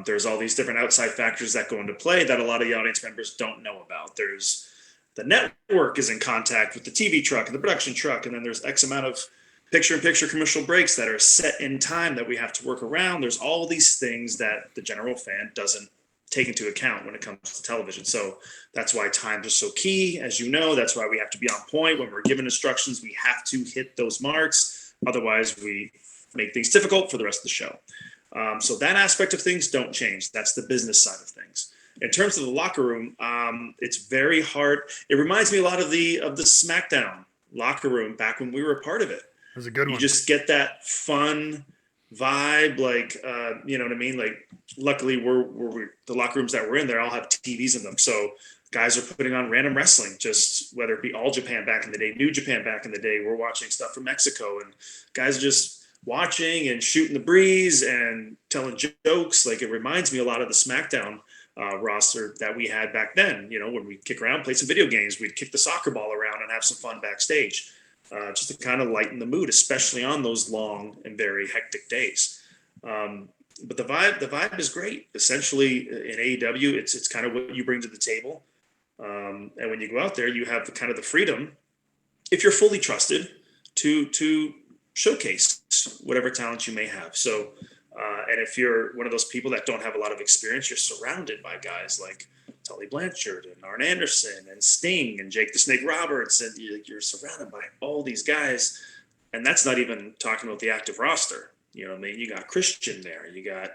Speaker 2: There's all these different outside factors that go into play that a lot of the audience members don't know about. There's the network is in contact with the TV truck and the production truck, and then there's X amount of picture-in-picture commercial breaks that are set in time that we have to work around. There's all these things that the general fan doesn't take into account when it comes to television. So that's why times are so key, as you know. That's why we have to be on point when we're given instructions. We have to hit those marks. Otherwise, we make things difficult for the rest of the show. So that aspect of things don't change. That's the business side of things. In terms of the locker room, it's very hard. It reminds me a lot of the SmackDown locker room back when we were a part of it.
Speaker 1: It was a good
Speaker 2: You
Speaker 1: one.
Speaker 2: just get that fun vibe, like you know what I mean. Like, luckily, we're the locker rooms that we're in, they all have TVs in them, so guys are putting on random wrestling, just whether it be All Japan back in the day, New Japan back in the day. We're watching stuff from Mexico, and guys are just watching and shooting the breeze and telling jokes. Like, it reminds me a lot of the SmackDown roster that we had back then. You know, when we kick around, play some video games, we'd kick the soccer ball around and have some fun backstage, just to kind of lighten the mood, especially on those long and very hectic days. But the vibe is great. Essentially, in AEW, it's kind of what you bring to the table. And when you go out there, you have the kind of the freedom, if you're fully trusted, to showcase whatever talent you may have. So, and if you're one of those people that don't have a lot of experience, you're surrounded by guys like Tully Blanchard and Arn Anderson and Sting and Jake the Snake Roberts, and you're surrounded by all these guys. And that's not even talking about the active roster. You know what I mean? You got Christian there. You got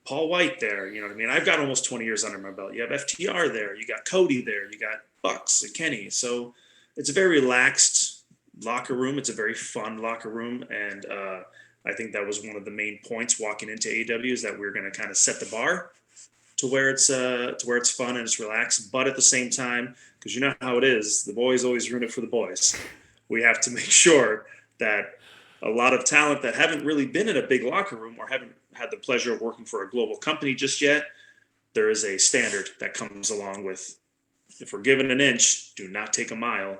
Speaker 2: Paul White there. You know what I mean? I've got almost 20 years under my belt. You have FTR there. You got Cody there. You got Bucks and Kenny. So it's a very relaxed locker room. It's a very fun locker room. And I think that was one of the main points walking into AEW, is that we're going to kind of set the bar to where it's fun and it's relaxed. But at the same time, because you know how it is, the boys always ruin it for the boys. We have to make sure that a lot of talent that haven't really been in a big locker room or haven't had the pleasure of working for a global company just yet, there is a standard that comes along with, if we're given an inch, do not take a mile.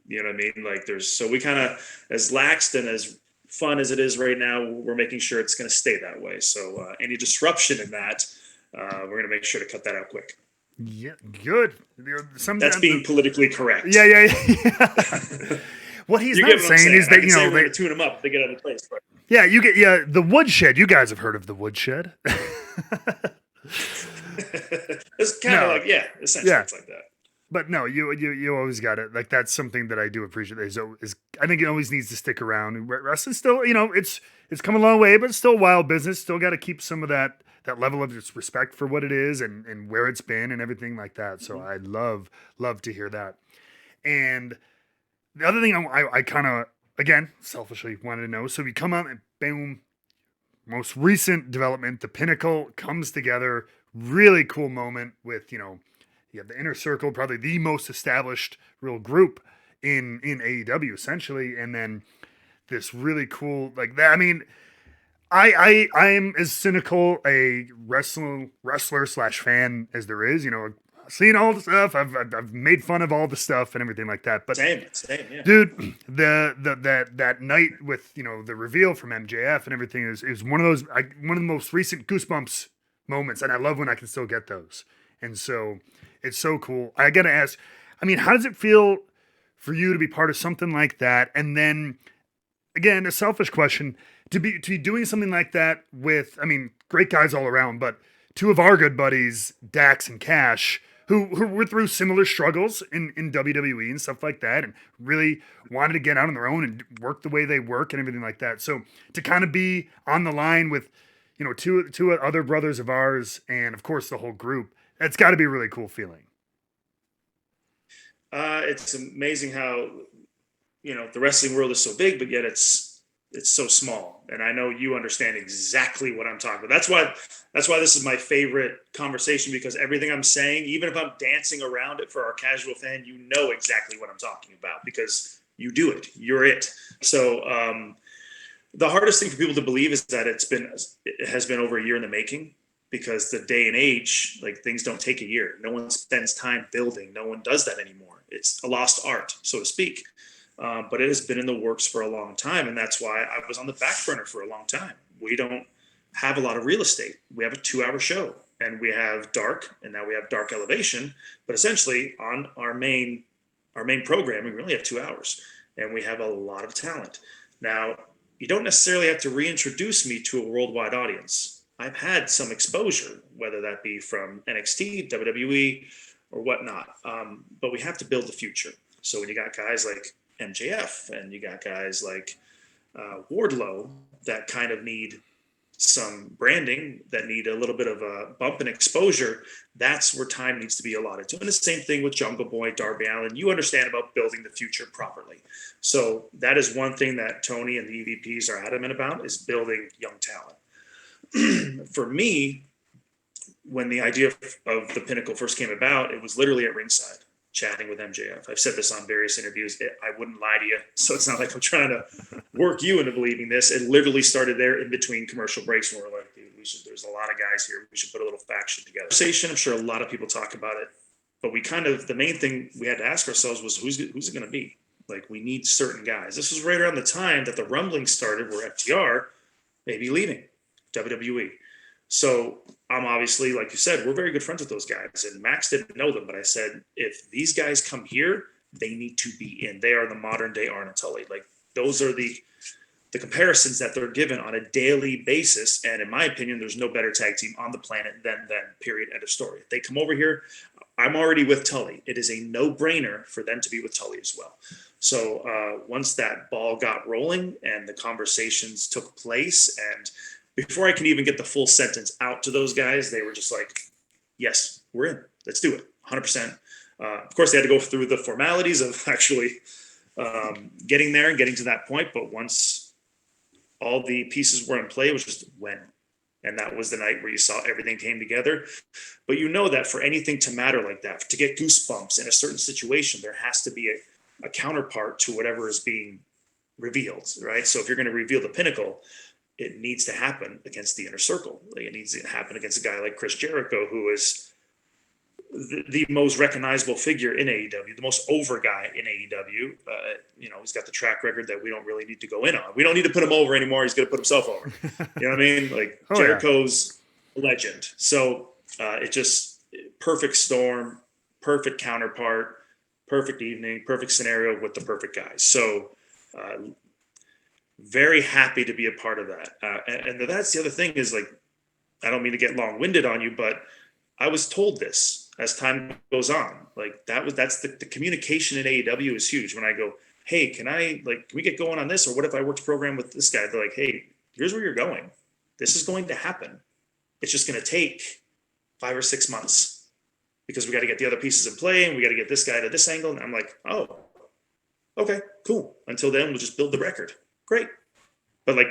Speaker 2: You know what I mean? Like, so we kind of, as laxed and as fun as it is right now, we're making sure it's going to stay that way. So any disruption in that, we're going to make sure to cut that out quick.
Speaker 1: Yeah, good.
Speaker 2: That's being politically correct.
Speaker 1: Yeah. What he's not saying is that,
Speaker 2: we're going to tune them up if they get out of place. But.
Speaker 1: Yeah, the woodshed. You guys have heard of the woodshed.
Speaker 2: It's kind of like, essentially it's like that.
Speaker 1: But no, you always got it. Like, that's something that I do appreciate. I think it always needs to stick around. Wrestling still, it's come a long way, but it's still wild business. Still got to keep some of that level of respect for what it is and where it's been and everything like that. So I love to hear that. And the other thing I kind of, again, selfishly wanted to know. So we come out and boom, most recent development, the Pinnacle comes together. Really cool moment with, you have the Inner Circle, probably the most established real group in AEW, essentially. And then this really cool, like that. I mean, I'm as cynical a wrestler / fan as there is, seen all the stuff. I've made fun of all the stuff and everything like that. But
Speaker 2: same, yeah.
Speaker 1: Dude, that night with the reveal from MJF and everything is one of the most recent goosebumps moments, and I love when I can still get those. And so it's so cool. I gotta ask, I mean, how does it feel for you to be part of something like that? And then again, a selfish question, to be doing something like that with, I mean, great guys all around, but two of our good buddies, Dax and Cash, who were through similar struggles in WWE and stuff like that, and really wanted to get out on their own and work the way they work and everything like that. So to kind of be on the line with, two other brothers of ours, and of course the whole group, it's got to be a really cool feeling.
Speaker 2: It's amazing how, the wrestling world is so big, but yet it's so small. And I know you understand exactly what I'm talking about. That's why this is my favorite conversation, because everything I'm saying, even if I'm dancing around it for our casual fan, you know exactly what I'm talking about because you do it. You're it. So the hardest thing for people to believe is that it has been over a year in the making, because the day and age, like, things don't take a year. No one spends time building. No one does that anymore. It's a lost art, so to speak. But it has been in the works for a long time, and that's why I was on the back burner for a long time. We don't have a lot of real estate. We have a 2-hour show, and we have Dark, and now we have Dark Elevation. But essentially, on our main programming, we only have 2 hours, and we have a lot of talent. Now, you don't necessarily have to reintroduce me to a worldwide audience. I've had some exposure, whether that be from NXT, WWE, or whatnot. But we have to build the future. So when you got guys like MJF and you got guys like Wardlow that kind of need some branding, that need a little bit of a bump in exposure, that's where time needs to be allotted to. And the same thing with Jungle Boy, Darby Allin. You understand about building the future properly. So that is one thing that Tony and the EVPs are adamant about, is building young talent. For me, when the idea of the Pinnacle first came about, it was literally at ringside chatting with MJF. I've said this on various interviews. I wouldn't lie to you, so it's not like I'm trying to work you into believing this. It literally started there in between commercial breaks, when we're like, dude, there's a lot of guys here. We should put a little faction together. Conversation. I'm sure a lot of people talk about it, but the main thing we had to ask ourselves was, who's it going to be? Like, we need certain guys. This was right around the time that the rumblings started, where FTR may be leaving WWE. So I'm obviously, like you said, we're very good friends with those guys. And Max didn't know them, but I said, if these guys come here, they need to be in. They are the modern day Arn and Tully. Like, those are the comparisons that they're given on a daily basis. And in my opinion, there's no better tag team on the planet than them, period, end of story. If they come over here, I'm already with Tully. It is a no-brainer for them to be with Tully as well. So once that ball got rolling and the conversations took place, and before I can even get the full sentence out to those guys, they were just like, yes, we're in. Let's do it. 100%. Of course, they had to go through the formalities of actually getting there and getting to that point. But once all the pieces were in play, it was just when. And that was the night where you saw everything came together. But you know that for anything to matter like that, to get goosebumps in a certain situation, there has to be a counterpart to whatever is being revealed, right? So if you're going to reveal the Pinnacle, it needs to happen against the Inner Circle. Like, it needs to happen against a guy like Chris Jericho, who is the most recognizable figure in AEW, the most over guy in AEW. He's got the track record that we don't really need to go in on. We don't need to put him over anymore. He's going to put himself over. You know what I mean? Like, Jericho's a legend. So it just, perfect storm, perfect counterpart, perfect evening, perfect scenario with the perfect guys. So very happy to be a part of that. And that's the other thing is, like, I don't mean to get long winded on you, but I was told this as time goes on. Like, that's the communication in AEW is huge. When I go, hey, can we get going on this? Or what if I worked a program with this guy? They're like, hey, here's where you're going. This is going to happen. It's just going to take 5 or 6 months, because we got to get the other pieces in play, and we got to get this guy to this angle. And I'm like, oh, okay, cool. Until then, we'll just build the record. Great. But, like,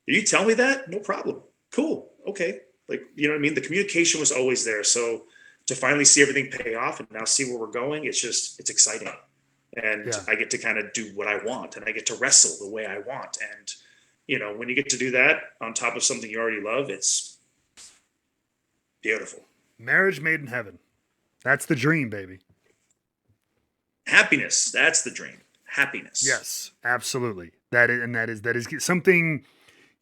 Speaker 2: you tell me that, no problem. Cool. Okay. Like, you know what I mean? The communication was always there. So to finally see everything pay off and now see where we're going, it's exciting. And I get to kind of do what I want, and I get to wrestle the way I want. And, when you get to do that on top of something you already love, it's beautiful.
Speaker 1: Marriage made in heaven. That's the dream, baby.
Speaker 2: Happiness. That's the dream. Happiness.
Speaker 1: Yes, absolutely. That is something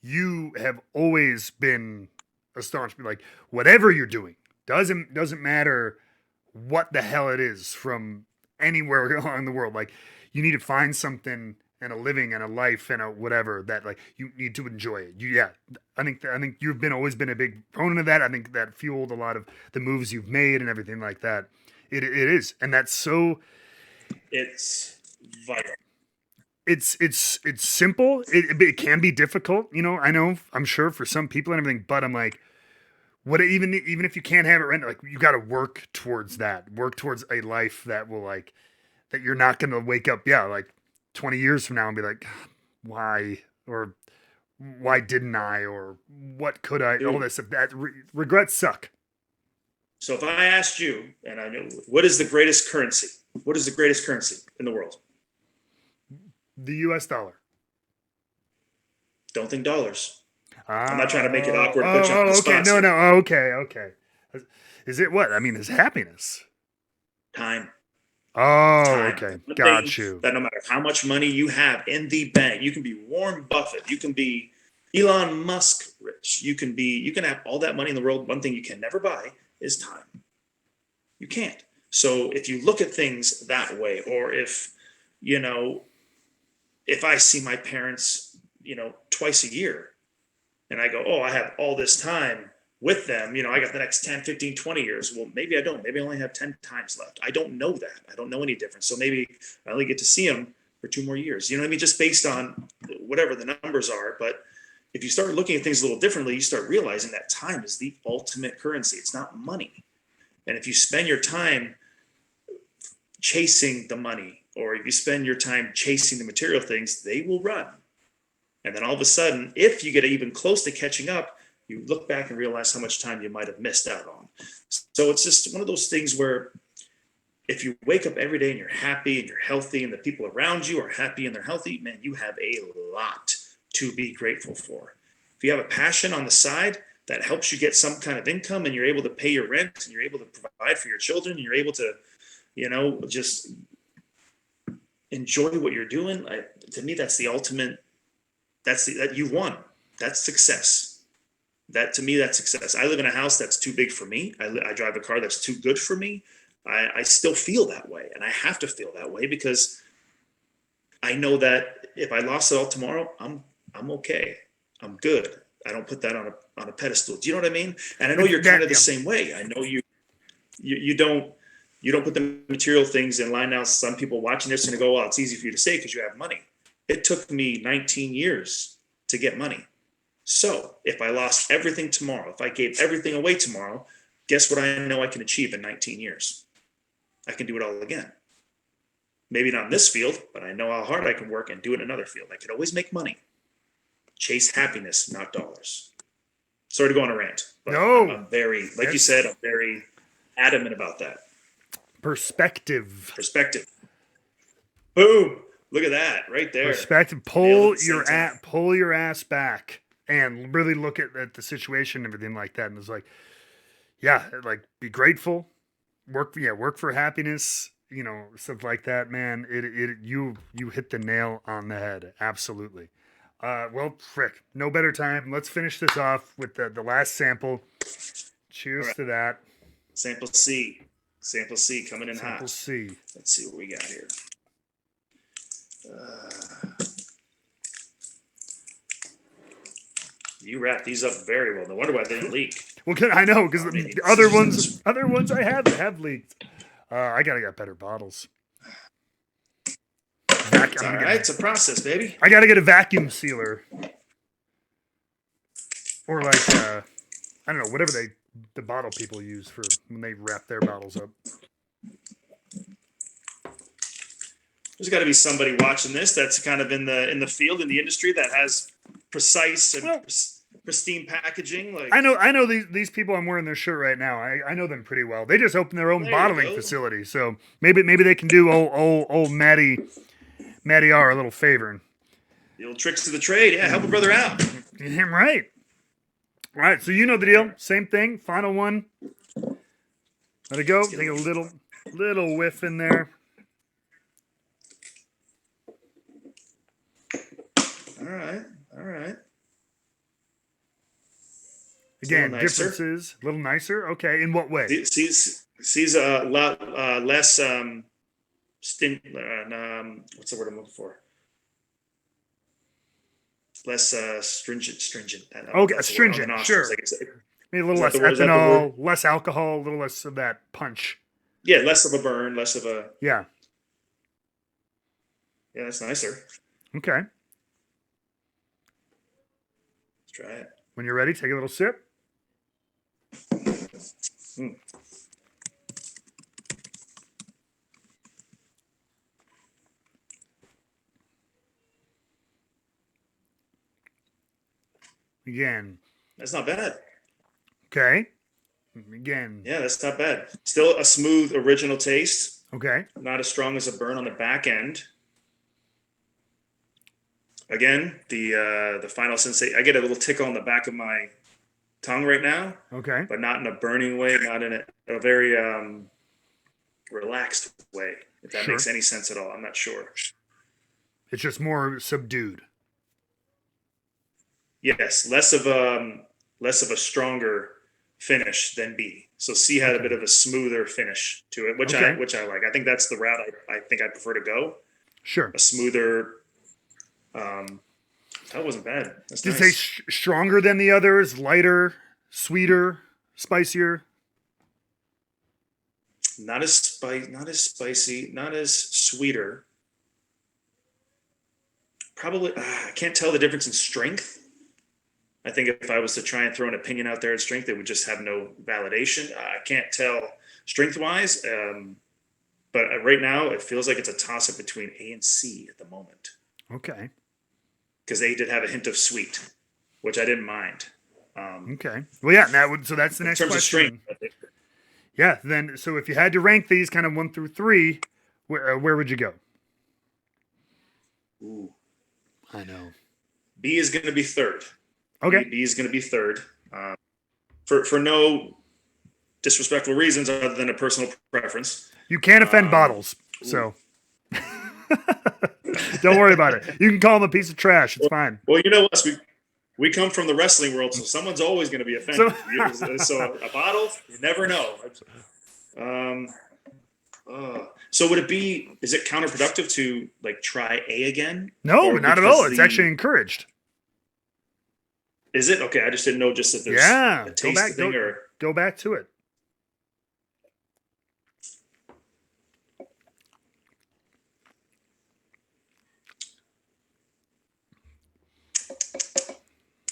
Speaker 1: you have always been a staunch, like, whatever you're doing doesn't matter what the hell it is from anywhere along the world. Like, you need to find something and a living and a life and a whatever that, like, you need to enjoy it. I think you've always been a big proponent of that. I think that fueled a lot of the moves you've made and everything like that. It is, and that's so.
Speaker 2: It's vital.
Speaker 1: It's simple. It can be difficult, I know, I'm sure, for some people and everything, but I'm like, what, even if you can't have it right, like, you got to work towards a life that will, like, that you're not going to wake up, like 20 years from now and be like, why, or why didn't I, or what could I, all this stuff. That regrets suck.
Speaker 2: So if I asked you, and I know, what is the greatest currency in the world?
Speaker 1: The US dollar.
Speaker 2: Don't think dollars. I'm not trying to make it awkward.
Speaker 1: Okay. No. Okay. Is it what? I mean, is happiness?
Speaker 2: Time.
Speaker 1: Okay. Got you.
Speaker 2: That no matter how much money you have in the bank, you can be Warren Buffett, you can be Elon Musk rich, you can have all that money in the world. One thing you can never buy is time. You can't. So if you look at things that way, or if I see my parents, twice a year, and I go, oh, I have all this time with them. I got the next 10, 15, 20 years. Well, maybe I don't. Maybe I only have 10 times left. I don't know that. I don't know any difference. So maybe I only get to see them for 2 more years. You know what I mean? Just based on whatever the numbers are. But if you start looking at things a little differently, you start realizing that time is the ultimate currency. It's not money. And if you spend your time chasing the money, or if you spend your time chasing the material things, they will run. And then all of a sudden, if you get even close to catching up, you look back and realize how much time you might have missed out on. So it's just one of those things where if you wake up every day and you're happy and you're healthy and the people around you are happy and they're healthy, man, you have a lot to be grateful for. If you have a passion on the side that helps you get some kind of income and you're able to pay your rent and you're able to provide for your children and you're able to, just enjoy what you're doing, to me, that's the ultimate. That you won. That's success. To me, that's success. I live in a house that's too big for me. I drive a car that's too good for me. I still feel that way, and I have to feel that way because I know that if I lost it all tomorrow, I'm okay. I'm good. I don't put that on a pedestal. Do you know what I mean? And I know you're kind of the same way. I know you don't put the material things in line. Now, some people watching this are going to go, well, it's easy for you to say because you have money. It took me 19 years to get money. So if I lost everything tomorrow, if I gave everything away tomorrow, guess what I know I can achieve in 19 years? I can do it all again. Maybe not in this field, but I know how hard I can work and do it in another field. I could always make money. Chase happiness, not dollars. Sorry to go on a rant, but
Speaker 1: No.
Speaker 2: I'm very, like you said, I'm very adamant about that.
Speaker 1: Perspective.
Speaker 2: Boom. Look at that right there.
Speaker 1: Perspective. Pull your ass back and really look at the situation and everything like that. And it's like, yeah, like be grateful, work for happiness, stuff like that, man. You hit the nail on the head. Absolutely. Well, frick, no better time. Let's finish this off with the last sample. Cheers to that.
Speaker 2: Sample C coming in hot.
Speaker 1: Sample C.
Speaker 2: Let's see what we got here. You wrap these up very well. No wonder why they didn't leak.
Speaker 1: Well, I know because the other ones I have leaked. I gotta get better bottles.
Speaker 2: It's all right. It's a process, baby.
Speaker 1: I gotta get a vacuum sealer, or like I don't know, whatever the bottle people use for when they wrap their bottles up.
Speaker 2: There's got to be somebody watching this that's kind of in the field, in the industry, that has precise and pristine packaging. Like
Speaker 1: I know these people. I'm wearing their shirt right now. I know them pretty well. They just opened their own bottling facility, so maybe they can do old Matty R a little favor.
Speaker 2: The old tricks of the trade. Yeah, help a brother out.
Speaker 1: Damn right. All right, so you know the deal. Same thing. Final one. Let it go. Take a little whiff in there.
Speaker 2: All right.
Speaker 1: Again, differences. A little nicer. Okay, in what way?
Speaker 2: Sees a lot less what's the word I'm looking for? Less stringent.
Speaker 1: Okay, astringent. Sure. Maybe a little less ethanol, less alcohol, a little less of that punch.
Speaker 2: Yeah, less of a burn, less of a.
Speaker 1: Yeah.
Speaker 2: Yeah, that's nicer.
Speaker 1: Okay.
Speaker 2: Let's try it.
Speaker 1: When you're ready, take a little sip. Again.
Speaker 2: That's not bad.
Speaker 1: Okay. Again.
Speaker 2: Yeah, that's not bad. Still a smooth original taste.
Speaker 1: Okay.
Speaker 2: Not as strong as a burn on the back end. Again, the final sensation. I get a little tickle on the back of my tongue right now.
Speaker 1: Okay.
Speaker 2: But not in a burning way, not in a very relaxed way, if that makes any sense at all. I'm not sure.
Speaker 1: It's just more subdued.
Speaker 2: Yes, less of a stronger finish than B. So C had a bit of a smoother finish to it, which I like. I think that's the route I think I prefer to go.
Speaker 1: Sure.
Speaker 2: A smoother That wasn't bad. That's
Speaker 1: Did it say
Speaker 2: nice.
Speaker 1: stronger than the others, lighter, sweeter, spicier?
Speaker 2: Not as spicy, not as sweeter. Probably, I can't tell the difference in strength. I think if I was to try and throw an opinion out there at strength, it would just have no validation. I can't tell strength wise. But right now, it feels like it's a toss up between A and C at the moment.
Speaker 1: Okay.
Speaker 2: Because A did have a hint of sweet, which I didn't mind.
Speaker 1: Okay. Well, yeah. So that's the
Speaker 2: In
Speaker 1: next
Speaker 2: terms of strength,
Speaker 1: question. Yeah. Then, so if you had to rank these kind of 1 through 3, where would you go?
Speaker 2: ooh,
Speaker 1: I know.
Speaker 2: B is going to be third.
Speaker 1: Okay.
Speaker 2: B is going to be third. For no disrespectful reasons other than a personal preference.
Speaker 1: You can't offend bottles, so don't worry about it. You can call them a piece of trash. It's fine.
Speaker 2: Well, you know us. We come from the wrestling world, so someone's always going to be offended. So a bottle, you never know. So would it be? Is it counterproductive to like try A again?
Speaker 1: No,
Speaker 2: Or
Speaker 1: not at
Speaker 2: because
Speaker 1: all. It's actually encouraged.
Speaker 2: Is it okay? I just didn't know just if there's
Speaker 1: Yeah.
Speaker 2: a taste thing or.
Speaker 1: Go back to it.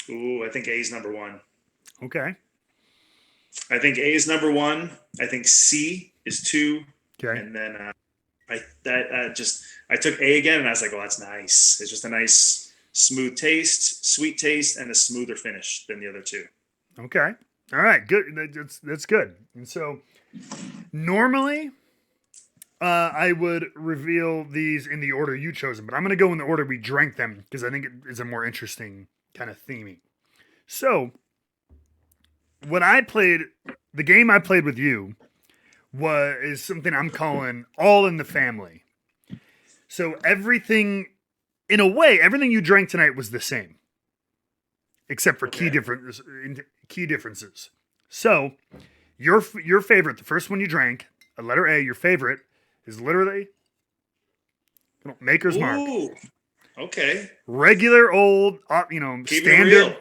Speaker 2: Ooh, I think A is number one.
Speaker 1: Okay.
Speaker 2: I think A is number one. I think C is two,
Speaker 1: Okay.
Speaker 2: and then I took A again, and I was like, "Oh, that's nice. It's just a nice, smooth taste, sweet taste, and a smoother finish than the other two."
Speaker 1: Okay. All right. Good. That's good. And so normally, I would reveal these in the order you chose them, but I'm going to go in the order we drank them because I think it is a more interesting kind of theming. So, the game I played with you is something I'm calling All in the Family. So everything, in a way, everything you drank tonight was the same, except for key differences. So, your favorite, the first one you drank, a letter A, your favorite is literally Maker's Mark.
Speaker 2: Ooh, okay.
Speaker 1: Regular old,
Speaker 2: Keep
Speaker 1: standard.
Speaker 2: it real.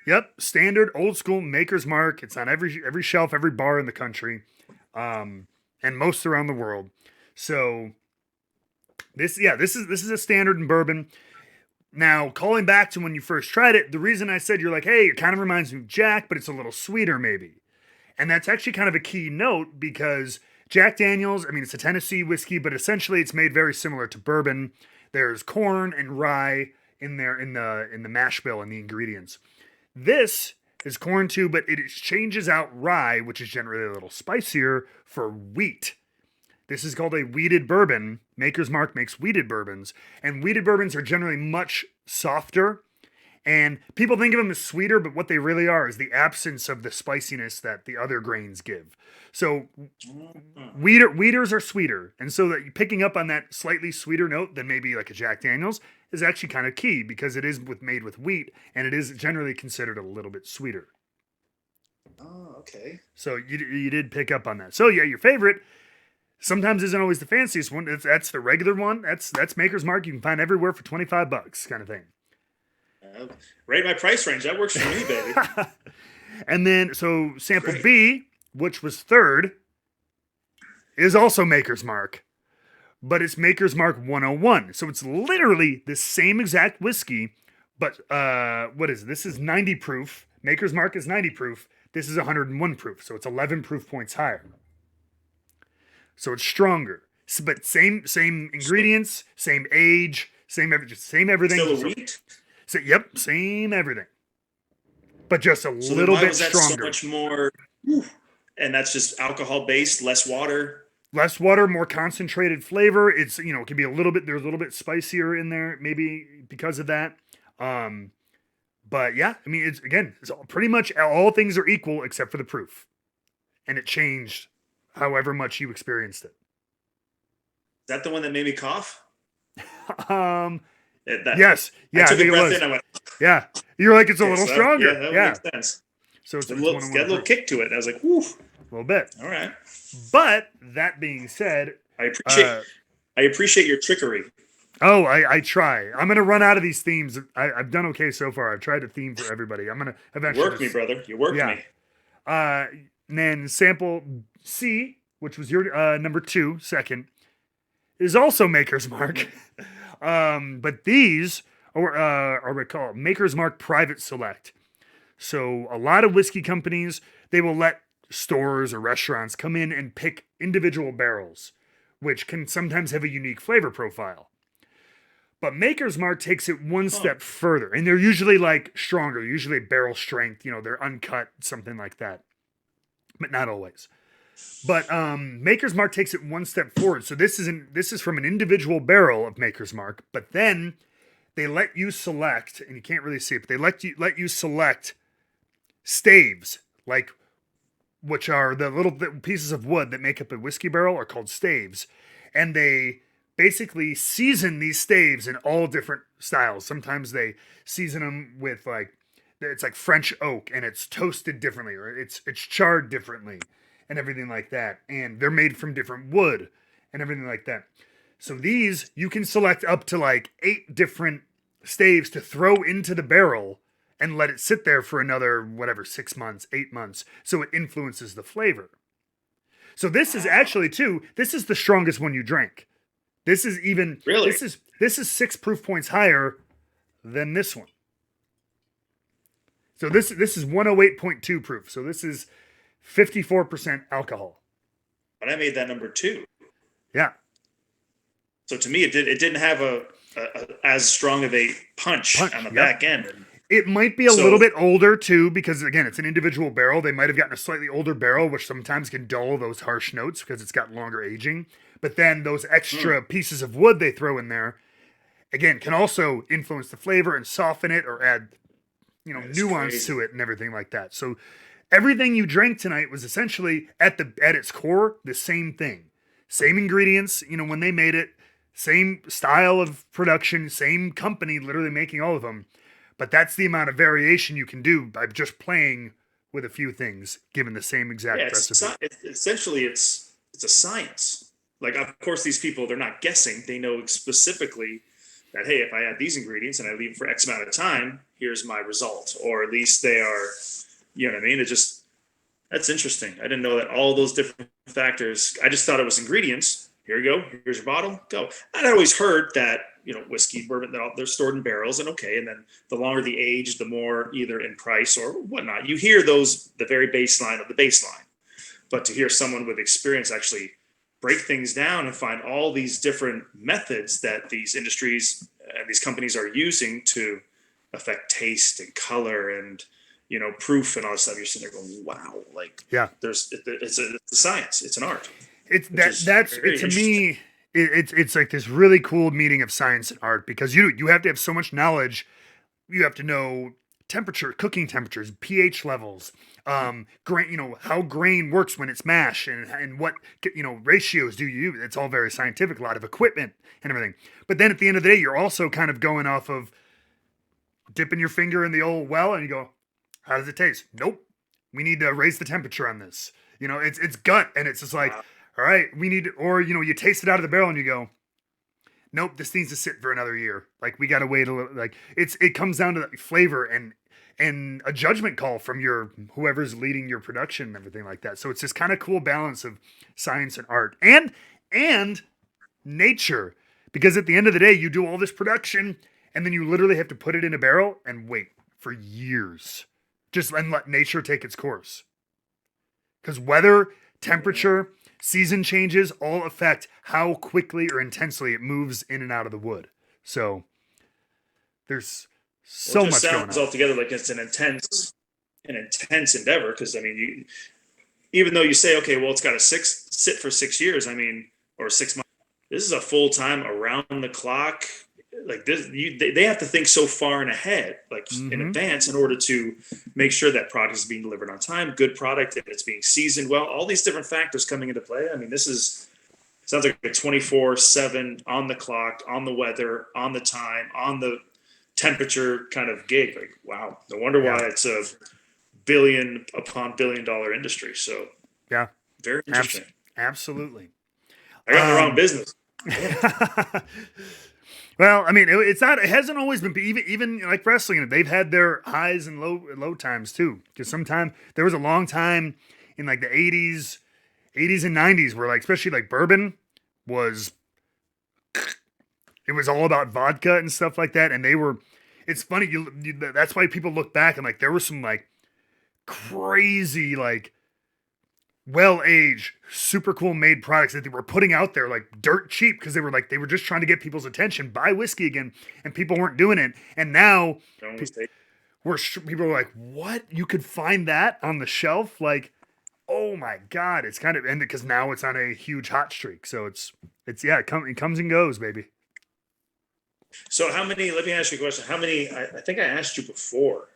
Speaker 1: Yep, standard old school Maker's Mark. It's on every shelf, every bar in the country, and most around the world. So this is a standard in bourbon. Now, calling back to when you first tried it, the reason I said you're like, hey, it kind of reminds me of Jack, but it's a little sweeter maybe. And that's actually kind of a key note because Jack Daniel's, I mean, it's a Tennessee whiskey, but essentially it's made very similar to bourbon. There's corn and rye in there in the mash bill and the ingredients. This is corn too, but it changes out rye, which is generally a little spicier, for wheat. This is called a wheated bourbon. Maker's Mark makes wheated bourbons, and wheated bourbons are generally much softer. And people think of them as sweeter, but what they really are is the absence of the spiciness that the other grains give. So wheaters are sweeter, and so that picking up on that slightly sweeter note than maybe like a Jack Daniel's is actually kind of key because it is made with wheat, and it is generally considered a little bit sweeter.
Speaker 2: Oh, okay.
Speaker 1: So you did pick up on that. So yeah, your favorite sometimes isn't always the fanciest one. That's the regular one. That's Maker's Mark. You can find everywhere for $25, kind of thing.
Speaker 2: Right, my price range. That works for me, baby.
Speaker 1: And then so sample B, which was third, is also Maker's Mark, but it's Maker's Mark 101. So it's literally the same exact whiskey, but what is it? This is 90 proof. Maker's Mark is 90 proof. This is 101 proof, so it's 11 proof points higher. So it's stronger, but same ingredients, same age, same everything.
Speaker 2: Still a wheat?
Speaker 1: So, yep, same everything, but just a
Speaker 2: So
Speaker 1: little
Speaker 2: why
Speaker 1: bit
Speaker 2: was that
Speaker 1: stronger.
Speaker 2: so much more, and that's just alcohol based, less water.
Speaker 1: Less water, more concentrated flavor. It's, it can be there's a little bit spicier in there, maybe because of that. But yeah, I mean, it's pretty much all things are equal except for the proof. And it changed however much you experienced it.
Speaker 2: Is that the one that made me cough?
Speaker 1: Yes. Yeah,
Speaker 2: I took a breath
Speaker 1: was.
Speaker 2: in. I went,
Speaker 1: yeah. You're like, it's a little stronger.
Speaker 2: Yeah, that
Speaker 1: makes
Speaker 2: sense.
Speaker 1: So it's
Speaker 2: got a little kick to it. And I was like, whoo.
Speaker 1: A little bit.
Speaker 2: All right.
Speaker 1: But that being said,
Speaker 2: I appreciate your trickery.
Speaker 1: Oh, I try. I'm gonna run out of these themes. I've done okay so far. I've tried a theme for everybody. I'm gonna
Speaker 2: You
Speaker 1: eventually
Speaker 2: worked me,
Speaker 1: just
Speaker 2: brother. You worked
Speaker 1: yeah.
Speaker 2: me.
Speaker 1: Uh, and then sample C, which was your number two, second, is also Maker's Mark. But these are what we call Maker's Mark Private Select. So a lot of whiskey companies, they will let stores or restaurants come in and pick individual barrels, which can sometimes have a unique flavor profile. But Maker's Mark takes it one
Speaker 2: Huh.
Speaker 1: step further, and they're usually like stronger, usually barrel strength, they're uncut, something like that, but not always. But Maker's Mark takes it one step forward. So this is from an individual barrel of Maker's Mark, but then they let you select, and you can't really see it, but they let you select staves, like which are the little pieces of wood that make up a whiskey barrel are called staves, and they basically season these staves in all different styles. Sometimes they season them with like it's like French oak and it's toasted differently or it's charred differently and everything like that. And they're made from different wood and everything like that. So these you can select up to like 8 different staves to throw into the barrel and let it sit there for another whatever 6 months, 8 months, so it influences the flavor. So this is
Speaker 2: Wow.
Speaker 1: actually too. This is the strongest one you drank. This is even
Speaker 2: Really?
Speaker 1: this is 6 proof points higher than this one. So this is 108.2 proof. So this is 54% alcohol.
Speaker 2: But I made that number two.
Speaker 1: Yeah,
Speaker 2: So to me, it didn't have as strong of a punch on
Speaker 1: punch.
Speaker 2: the
Speaker 1: Yep.
Speaker 2: back end. And
Speaker 1: It might be a little
Speaker 2: so,
Speaker 1: bit older too, because again, it's an individual barrel. They might have gotten a slightly older barrel, which sometimes can dull those harsh notes because it's got longer aging. But then those extra pieces of wood they throw in there, again, can also influence the flavor and soften it or add,
Speaker 2: that is
Speaker 1: nuance
Speaker 2: crazy.
Speaker 1: to it and everything like that. So everything you drank tonight was essentially at its core the same thing. Same ingredients, when they made it, same style of production, same company literally making all of them. But that's the amount of variation you can do by just playing with a few things given the same
Speaker 2: Yeah,
Speaker 1: exact recipe.
Speaker 2: essentially it's a science. Like, of course, these people, they're not guessing. They know specifically that, hey, if I add these ingredients and I leave for X amount of time, here's my result. Or at least they are, you know what I mean? It just That's interesting. I didn't know that all those different factors. I just thought it was ingredients. Here you go. Here's your bottle. Go. I'd always heard that whiskey, bourbon, they're stored in barrels, and okay. And then the longer the age, the more either in price or whatnot. You hear those the very baseline of the baseline, but to hear someone with experience actually break things down and find all these different methods that these industries and these companies are using to affect taste and color and proof and all this stuff, you're sitting there going, wow, like
Speaker 1: Yeah.
Speaker 2: it's a science, it's an art,
Speaker 1: It's
Speaker 2: which
Speaker 1: that
Speaker 2: is
Speaker 1: that's it
Speaker 2: very
Speaker 1: to
Speaker 2: interesting.
Speaker 1: me it's like this really cool meeting of science and art because you have to have so much knowledge. You have to know temperature, cooking temperatures, pH levels, grain, how grain works when it's mashed, and what ratios do you use. It's all very scientific, a lot of equipment and everything. But then at the end of the day, you're also kind of going off of dipping your finger in the old well, and you go, "How does it taste?" Nope, we need to raise the temperature on this. It's gut, and it's just like,
Speaker 2: Wow.
Speaker 1: all right, we need, or you taste it out of the barrel, and you go, nope, this needs to sit for another year. Like we got to wait a little. Like it comes down to the flavor and a judgment call from your whoever's leading your production and everything like that. So it's this kind of cool balance of science and art and nature, because at the end of the day, you do all this production and then you literally have to put it in a barrel and wait for years, just and let nature take its course. Because weather, temperature, season changes all affect how quickly or intensely it moves in and out of the wood. So there's
Speaker 2: Well, it
Speaker 1: so
Speaker 2: just
Speaker 1: much going
Speaker 2: sounds
Speaker 1: on.
Speaker 2: altogether like it's an intense endeavor. Because I mean, even though you say, okay, well, it's got to sit for 6 years. I mean, or 6 months. This is a full time, around the clock. Like this, they have to think so far in ahead, like in
Speaker 1: Mm-hmm.
Speaker 2: advance, in order to make sure that product is being delivered on time, good product, and it's being seasoned well. All these different factors coming into play. I mean, this is sounds like a 24/7 on the clock, on the weather, on the time, on the temperature kind of gig. Like, wow, no wonder why
Speaker 1: Yeah.
Speaker 2: it's a billion upon $1 billion industry. So
Speaker 1: Yeah.
Speaker 2: very interesting.
Speaker 1: Absolutely.
Speaker 2: I got in the wrong
Speaker 1: Um,
Speaker 2: business. Damn it.
Speaker 1: Well, I mean, it's not. It hasn't always been. Even like wrestling, they've had their highs and low times too. Because sometime there was a long time in like the '80s and '90s where like especially like bourbon was it was all about vodka and stuff like that, and they were. It's funny. That's why people look back and like there was some like crazy like well aged, super cool made products that they were putting out there like dirt cheap because they were just trying to get people's attention, buy whiskey again, and people weren't doing it. And now people are like, "What? You could find that on the shelf?" Like, oh my god, it's kind of ended because now it's on a huge hot streak. So it's yeah, it comes and goes, baby.
Speaker 2: So how many? Let me ask you a question. How many? I think I asked you before,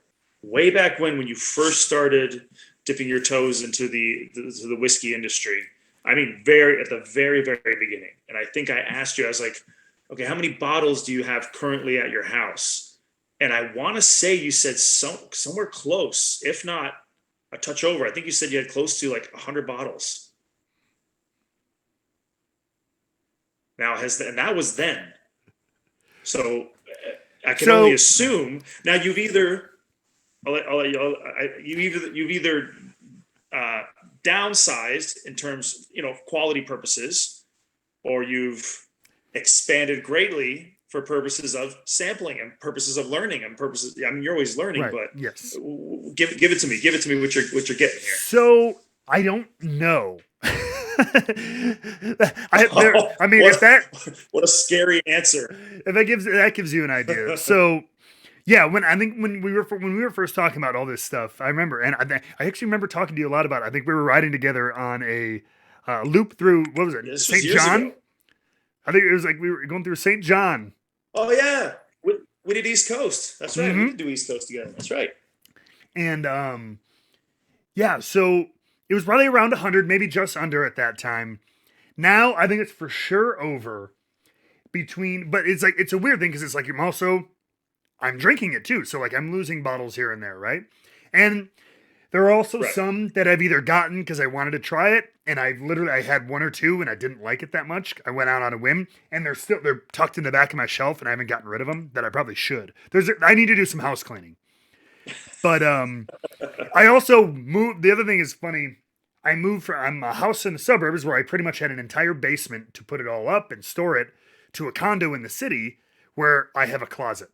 Speaker 2: way back when you first started dipping your toes into the whiskey industry. I mean, very at the very beginning. And I think I asked you. I was like, okay, how many bottles do you have currently at your house? And I want to say you said somewhere close, if not a touch over. I think you said you had close to like 100 bottles. Now and that was then. So I can only assume now you've either you've either downsized in terms quality purposes, or you've expanded greatly for purposes of sampling and purposes of learning and purposes. I mean, you're always learning,
Speaker 1: right.
Speaker 2: But
Speaker 1: yes,
Speaker 2: give it to me. Give it to me. What you're getting here.
Speaker 1: So I don't know. I mean,
Speaker 2: what a scary answer.
Speaker 1: If that gives you an idea. So yeah, when we were first talking about all this stuff, I remember, and I actually remember talking to you a lot about it. I think we were riding together on a loop through what was it, St. John? Ago. I think it was like we were going through St. John.
Speaker 2: Oh yeah, we did East Coast. That's right. We did do East Coast together. That's right.
Speaker 1: And yeah, so it was probably around 100, maybe just under at that time. Now I think it's for sure over. But it's a weird thing because it's like I'm drinking it too, so like I'm losing bottles here and there, right? And there are also some that I've either gotten because I wanted to try it, and I had one or two and I didn't like it that much. I went out on a whim, and they're tucked in the back of my shelf, and I haven't gotten rid of them. That I probably should. I need to do some house cleaning. But I also moved. The other thing is funny. I'm a house in the suburbs where I pretty much had an entire basement to put it all up and store it, to a condo in the city where I have a closet.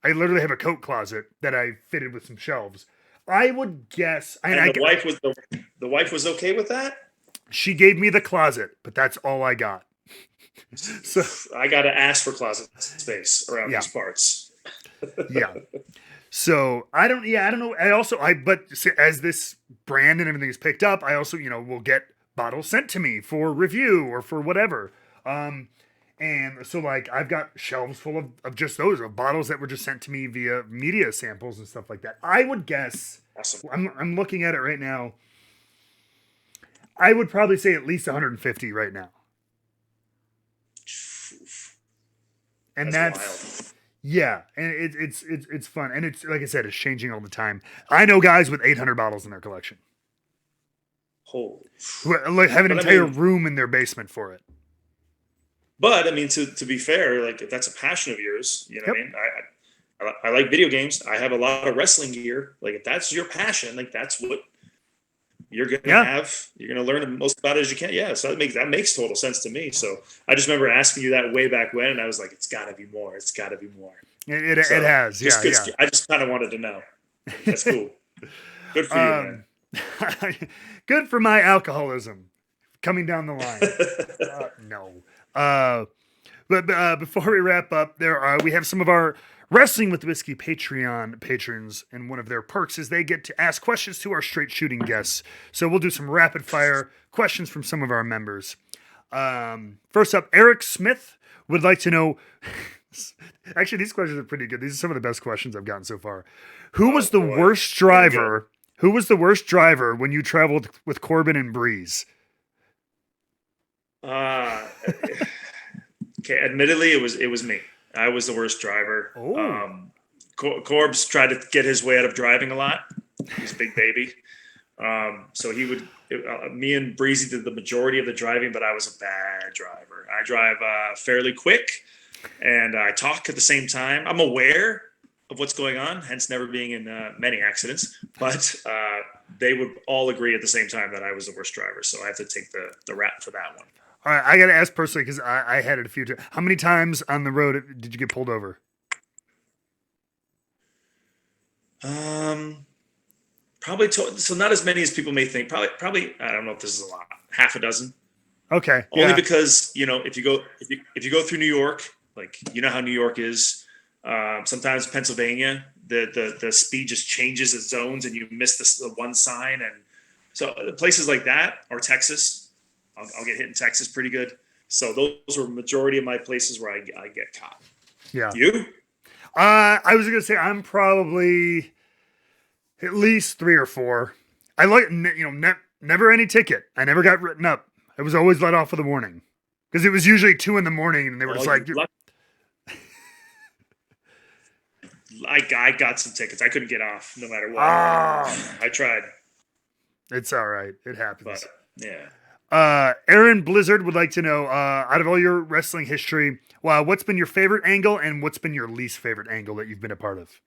Speaker 1: I literally have a coat closet that I fitted with some shelves. I would guess.
Speaker 2: And the wife was okay with that?
Speaker 1: She gave me the closet, but that's all I got.
Speaker 2: So I got to ask for closet space around these parts.
Speaker 1: Yeah. So I don't know. But as this brand and everything is picked up, I also, will get bottles sent to me for review or for whatever. And so like I've got shelves full of just those of bottles that were just sent to me via media samples and stuff like that. I would guess, awesome. I'm looking at it right now. I would probably say at least 150 right now. And that's yeah, and it's fun, and it's like I said, it's changing all the time. I know guys with 800 bottles in their collection.
Speaker 2: Holy,
Speaker 1: like have an entire room in their basement for it.
Speaker 2: But I mean, to be fair, like if that's a passion of yours, what I mean. I like video games. I have a lot of wrestling gear. Like if that's your passion, like that's what you're gonna have. You're gonna learn the most about it as you can. Yeah, so that makes total sense to me. So I just remember asking you that way back when, and I was like, it's got to be more. It's got to be more.
Speaker 1: It has. Yeah.
Speaker 2: I just kind of wanted to know. That's cool. Good for you,
Speaker 1: man. Good for my alcoholism coming down the line. No. But before we wrap up, we have some of our Wrestling with Whiskey Patreon patrons, and one of their perks is they get to ask questions to our straight shooting guests. So we'll do some rapid fire questions from some of our members. First up, Eric Smith would like to know. Actually, these questions are pretty good. These are some of the best questions I've gotten so far. Who was the worst driver? Who was the worst driver when you traveled with Corbin and Breeze?
Speaker 2: Okay. Admittedly, it was me. I was the worst driver. Corbs tried to get his way out of driving a lot. He's a big baby. So he would, me and Breezy did the majority of the driving, but I was a bad driver. I drive fairly quick. and I talk at the same time. I'm aware of what's going on, hence never being in many accidents. But they would all agree at the same time that I was the worst driver, so I have to take the rap for that one.
Speaker 1: All right, I got to ask personally because I had it a few times. How many times on the road did you get pulled over?
Speaker 2: Probably so not as many as people may think. Probably I don't know if this is a lot. Half a dozen.
Speaker 1: Okay,
Speaker 2: Only
Speaker 1: yeah,
Speaker 2: because if you go through New York, like you know how New York is. Sometimes Pennsylvania, the speed just changes its zones, and you miss the one sign, and so places like that, or Texas, I'll get hit in Texas pretty good. So those were majority of my places where I get caught.
Speaker 1: yeah.
Speaker 2: You?
Speaker 1: I was gonna say I'm probably at least 3 or 4. I never any ticket. I never got written up. I was always let off with a warning because it was usually 2 a.m, and they were
Speaker 2: Oh,
Speaker 1: just like,
Speaker 2: I got some tickets. I couldn't get off no matter what.
Speaker 1: "Ah,
Speaker 2: I tried,
Speaker 1: it's all right. It happens."
Speaker 2: but yeah.
Speaker 1: Aaron Blizzard would like to know, out of all your wrestling history, what's been your favorite angle and what's been your least favorite angle that you've been a part of?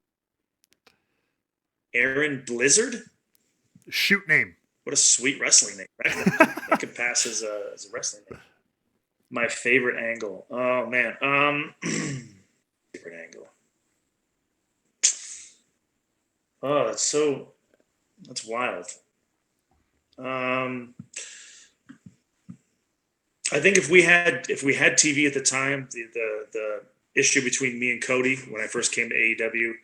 Speaker 2: Aaron Blizzard?
Speaker 1: Shoot name.
Speaker 2: What a sweet wrestling name, right? That could pass as a wrestling name. My favorite angle. Oh man. Favorite angle. Oh, that's wild. I think if we had TV at the time, the issue between me and Cody when I first came to AEW,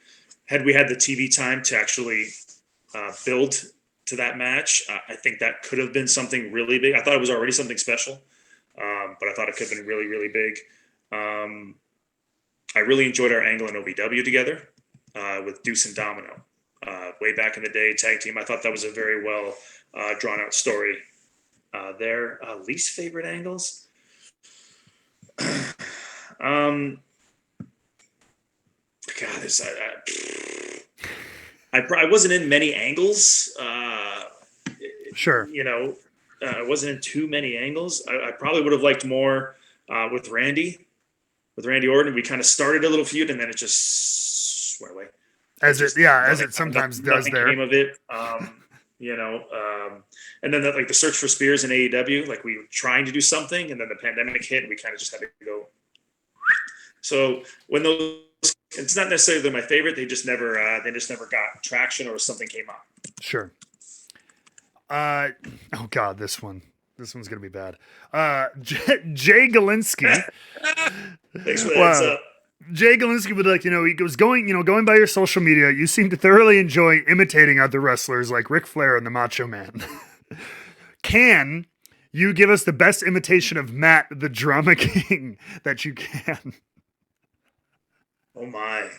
Speaker 2: had we had the TV time to actually build to that match, I think that could have been something really big. I thought it was already something special, but I thought it could have been really, really big. I really enjoyed our angle in OVW together with Deuce and Domino. Way back in the day, tag team. I thought that was a very well drawn out story. Their least favorite angles. God, this I wasn't in many angles.
Speaker 1: Sure.
Speaker 2: I wasn't in too many angles. I probably would have liked more with Randy Orton. We kind of started a little feud, and then it just went away.
Speaker 1: As it sometimes does
Speaker 2: nothing
Speaker 1: there.
Speaker 2: came of it. And then like the search for Spears in AEW, like we were trying to do something, and then the pandemic hit, and we kind of just had to go. So when those, it's not necessarily they're my favorite. They just never got traction, or something came up.
Speaker 1: Sure. Oh God, this one's gonna be bad. Jay Galinsky.
Speaker 2: Thanks for the heads up.
Speaker 1: Jay Galinsky would like, he goes going by your social media, you seem to thoroughly enjoy imitating other wrestlers like Ric Flair and the Macho Man. Can you give us the best imitation of Matt, the Drama King, that you can?
Speaker 2: Oh my.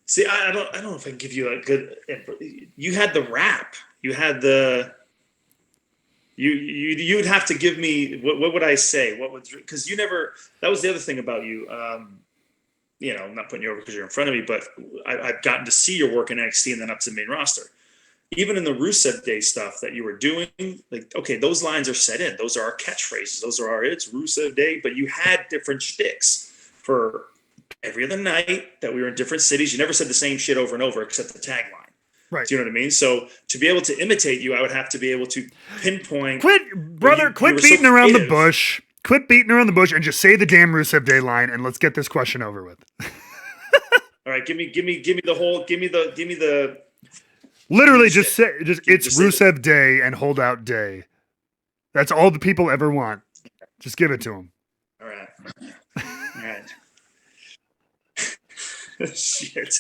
Speaker 2: See, I don't know if I can give you a good. You had the rap. You had the. You would have to give me what would I say? What would, because you never, that was the other thing about you. I'm not putting you over because you're in front of me, but I've gotten to see your work in NXT and then up to the main roster. Even in the Rusev Day stuff that you were doing, like, okay, those lines are set in. Those are our catchphrases. Those are it's Rusev Day, but you had different shticks for every other night that we were in different cities. You never said the same shit over and over except the tagline.
Speaker 1: Right.
Speaker 2: Do you know what I mean? So to be able to imitate you, I would have to be able to pinpoint.
Speaker 1: Quit beating around the bush. Quit beating around the bush and just say the damn Rusev Day line, and let's get this question over with.
Speaker 2: All right, give me the whole. Give me the.
Speaker 1: Literally, it's Rusev Day and hold out day. That's all the people ever want. Just give it to them.
Speaker 2: All right. Shit.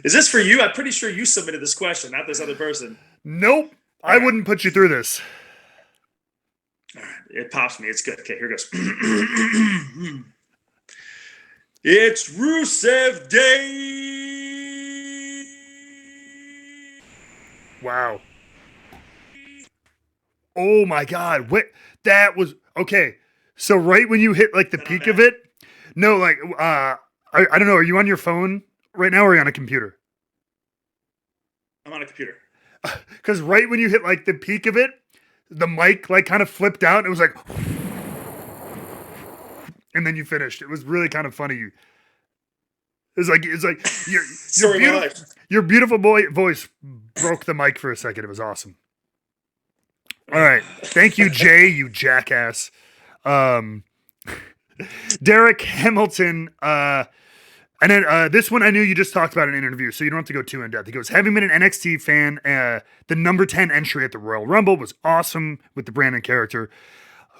Speaker 2: Is this for you? I'm pretty sure you submitted this question, not this other person.
Speaker 1: Nope. I wouldn't put you through this.
Speaker 2: All right. It pops me. It's good. Okay, here goes. It's Rusev Day.
Speaker 1: Wow. Oh my God. What? That was okay. So right when you hit like the peak of it, no, like, I don't know. Are you on your phone right now or are you on a computer?
Speaker 2: I'm on a computer.
Speaker 1: Because right when you hit like the peak of it, the mic like kind of flipped out. And it was like, and then you finished. It was really kind of funny. It's like
Speaker 2: Story of my life.
Speaker 1: your beautiful voice broke the mic for a second. It was awesome. All right, thank you, Jay, you jackass. Um, Derek Hamilton. And then this one I knew you just talked about in an interview, so you don't have to go too in depth. He goes, having been an NXT fan, the number 10 entry at the Royal Rumble was awesome with the Brandon character.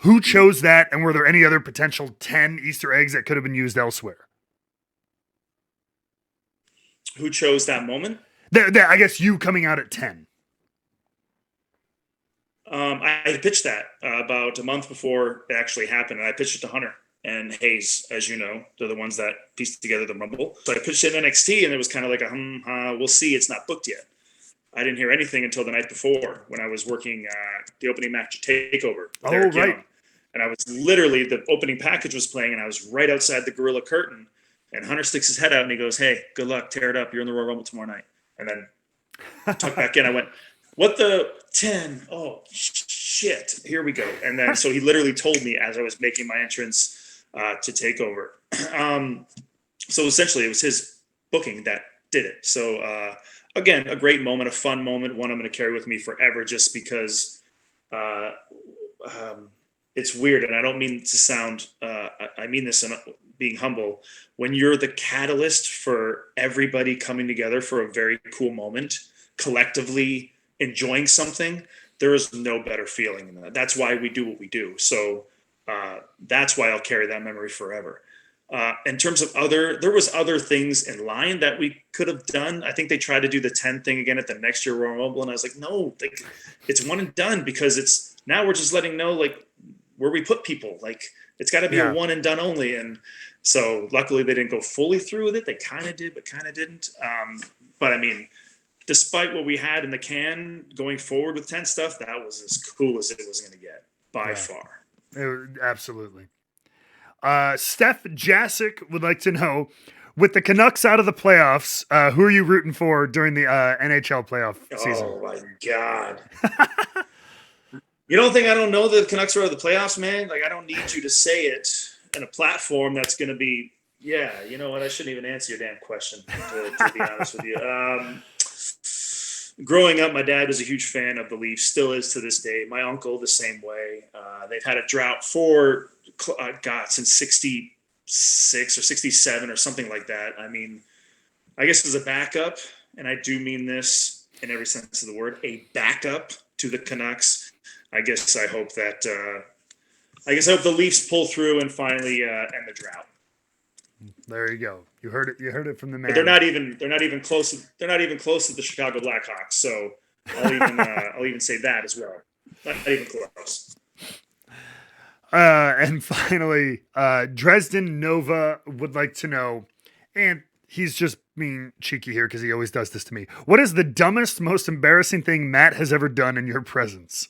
Speaker 1: Who chose that, and were there any other potential 10 Easter eggs that could have been used elsewhere?
Speaker 2: Who chose that moment?
Speaker 1: I guess you coming out at 10.
Speaker 2: I pitched that about a month before it actually happened, and I pitched it to Hunter and Hayes, as you know. They're the ones that pieced together the Rumble. So I pitched it in NXT, and it was kind of like we'll see. It's not booked yet. I didn't hear anything until the night before when I was working the opening match at TakeOver with Eric Young. And I was literally, the opening package was playing, and I was right outside the Gorilla curtain. And Hunter sticks his head out, and he goes, "Hey, good luck. Tear it up. You're in the Royal Rumble tomorrow night." And then tucked back in. I went, "What the 10? Oh, shit. Here we go." And then, so he literally told me as I was making my entrance to TakeOver. So essentially, it was his booking that did it. So, again, a great moment, a fun moment, one I'm going to carry with me forever just because it's weird. And I don't mean to sound, I mean this in being humble. When you're the catalyst for everybody coming together for a very cool moment, collectively enjoying something, there is no better feeling than that. That's why we do what we do. So that's why I'll carry that memory forever. In terms of there was other things in line that we could have done. I think they tried to do the 10 thing again at the next year Royal Rumble, and I was like, no, it's one and done, because now we're just letting know like where we put people. Like it's got to be a one and done only. And so luckily they didn't go fully through with it. They kind of did, but kind of didn't. But I mean, despite what we had in the can going forward with 10 stuff, that was as cool as it was going to get by far.
Speaker 1: Absolutely. Steph Jasic would like to know, with the Canucks out of the playoffs, who are you rooting for during the NHL playoff season?
Speaker 2: Oh my God. You don't think I don't know the Canucks are out of the playoffs, man? Like, I don't need you to say it in a platform that's going to be, you know what? I shouldn't even answer your damn question, to be honest with you. Growing up, my dad was a huge fan of the Leafs, still is to this day. My uncle, the same way. They've had a drought since 66 or 67 or something like that. I mean, I guess as a backup, and I do mean this in every sense of the word, a backup to the Canucks. I guess I hope the Leafs pull through and finally end the drought.
Speaker 1: There you go. You heard it. You heard it from the man.
Speaker 2: But they're not even close. They're not even close to the Chicago Blackhawks. So I'll even say that as well. Not even close.
Speaker 1: And finally, Dresden Nova would like to know, and he's just being cheeky here because he always does this to me. What is the dumbest, most embarrassing thing Matt has ever done in your presence?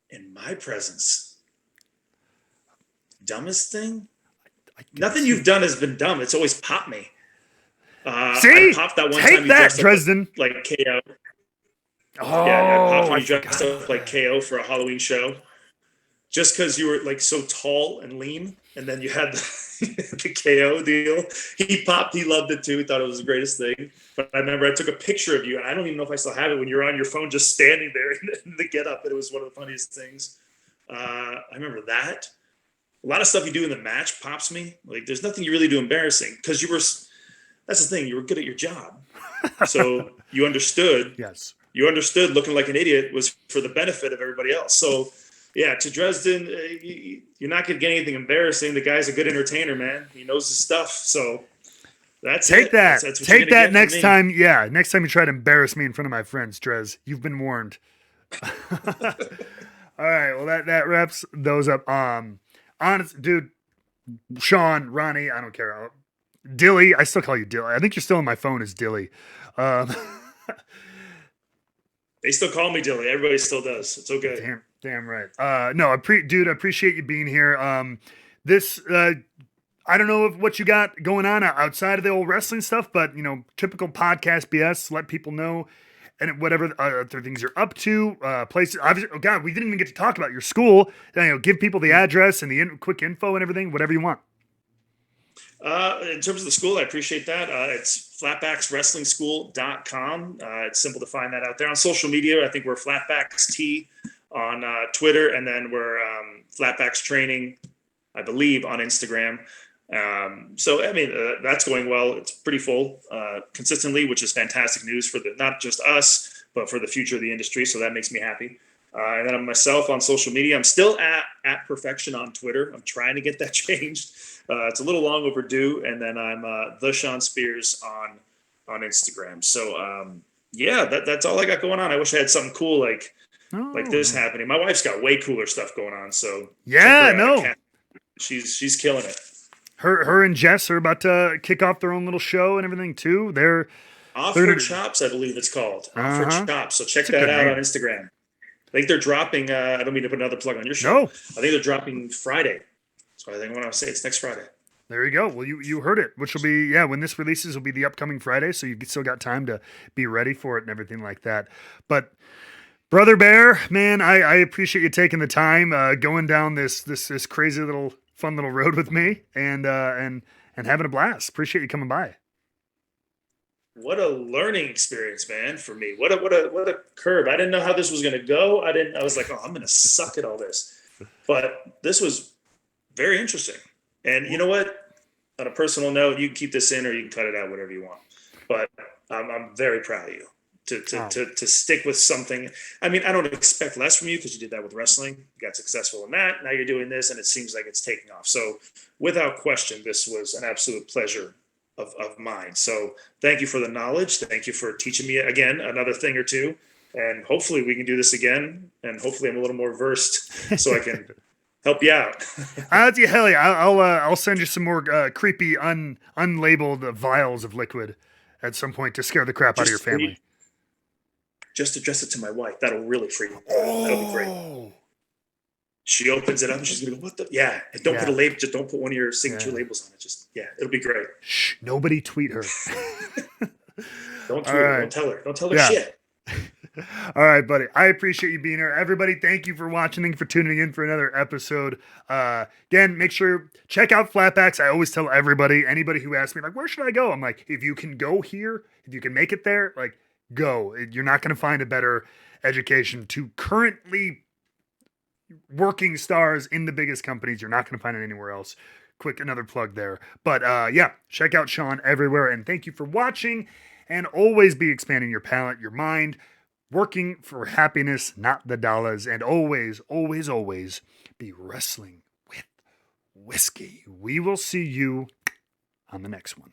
Speaker 2: In my presence? Dumbest thing? Nothing you've done has been dumb. It's always popped me.
Speaker 1: See?
Speaker 2: I popped that one
Speaker 1: Take
Speaker 2: time you
Speaker 1: that,
Speaker 2: dressed
Speaker 1: Dresden.
Speaker 2: up like KO.
Speaker 1: Oh,
Speaker 2: yeah, I popped when you dressed up like KO for a Halloween show. Just because you were like so tall and lean, and then you had the KO deal. He popped. He loved it too. He thought it was the greatest thing. But I remember I took a picture of you, and I don't even know if I still have it, when you're on your phone just standing there in the get up. And it was one of the funniest things. I remember that. A lot of stuff you do in the match pops me. Like, there's nothing you really do embarrassing because that's the thing. You were good at your job. So you understood.
Speaker 1: Yes.
Speaker 2: You understood looking like an idiot was for the benefit of everybody else. So, yeah, to Dresden, you're not going to get anything embarrassing. The guy's a good entertainer, man. He knows his stuff. So that's
Speaker 1: Take
Speaker 2: it.
Speaker 1: that.
Speaker 2: That's what
Speaker 1: Take that next time. Yeah, next time you try to embarrass me in front of my friends, Drez. You've been warned. All right. Well, that wraps those up. Honest, dude, Sean, Ronnie, I don't care. Dilly, I still call you Dilly. I think you're still on my phone as Dilly.
Speaker 2: They still call me Dilly. Everybody still does. It's okay.
Speaker 1: Damn right. No, dude, I appreciate you being here. I don't know what you got going on outside of the old wrestling stuff, but typical podcast BS. Let people know and whatever other things you're up to, places. Obviously, oh God, we didn't even get to talk about your school. Give people the address and the quick info and everything, whatever you want.
Speaker 2: In terms of the school, I appreciate that. It's flatbackswrestlingschool.com. It's simple to find that out there on social media. I think we're Flatbacks T on Twitter, and then we're Flatbacks Training, I believe, on Instagram. So, I mean, that's going well. It's pretty full consistently, which is fantastic news for not just us, but for the future of the industry. So that makes me happy. And then I'm myself on social media. I'm still at Perfection on Twitter. I'm trying to get that changed. It's a little long overdue. And then I'm the Shawn Spears on Instagram. So yeah, that's all I got going on. I wish I had something cool like this happening. My wife's got way cooler stuff going on. So
Speaker 1: yeah, no,
Speaker 2: she's killing it.
Speaker 1: Her and Jess are about to kick off their own little show and everything too. They're
Speaker 2: Off Her Chops, I believe it's called. Off Her Chops. So check that out on Instagram. I think they're dropping. I don't mean to put another plug on your show.
Speaker 1: No.
Speaker 2: I think they're dropping Friday. So I think when I say it's next Friday.
Speaker 1: There you go. Well, you heard it, which will be, when this releases will be the upcoming Friday. So you still got time to be ready for it and everything like that. But Brother Bear, man, I appreciate you taking the time, going down this crazy fun little road with me and having a blast. Appreciate you coming by.
Speaker 2: What a learning experience, man, for me. What a curve. I didn't know how this was going to go. I was like, I'm going to suck at all this. But this was very interesting. And you know what? On a personal note, you can keep this in or you can cut it out, whatever you want. But I'm very proud of you to stick with something. I mean, I don't expect less from you because you did that with wrestling. You got successful in that. Now you're doing this, and it seems like it's taking off. So without question, this was an absolute pleasure of mine. So thank you for the knowledge. Thank you for teaching me again another thing or two. And hopefully we can do this again. And hopefully I'm a little more versed so I can help you out.
Speaker 1: Hell yeah. I'll send you some more creepy unlabeled vials of liquid at some point to scare the crap out of your family.
Speaker 2: Just address it to my wife. That'll really freak me out. That'll be great. She opens it up and she's gonna go, what the? Yeah. And don't put a label. Just don't put one of your signature labels on it. Just, it'll be great.
Speaker 1: Shh, nobody tweet her.
Speaker 2: Don't tweet her. Don't tell her. Don't tell her shit.
Speaker 1: All right, buddy. I appreciate you being here. Everybody, thank you for watching and for tuning in for another episode. Again, make sure, check out Flatbacks. I always tell anybody who asks me, like, where should I go? I'm like, if you can go here, if you can make it there, like, go. You're not going to find a better education to currently working stars in the biggest companies. You're not going to find it anywhere else. Quick, another plug there. But check out Shawn everywhere. And thank you for watching. And always be expanding your palate, your mind, working for happiness, not the dollars. And always, always, always be wrestling with whiskey. We will see you on the next one.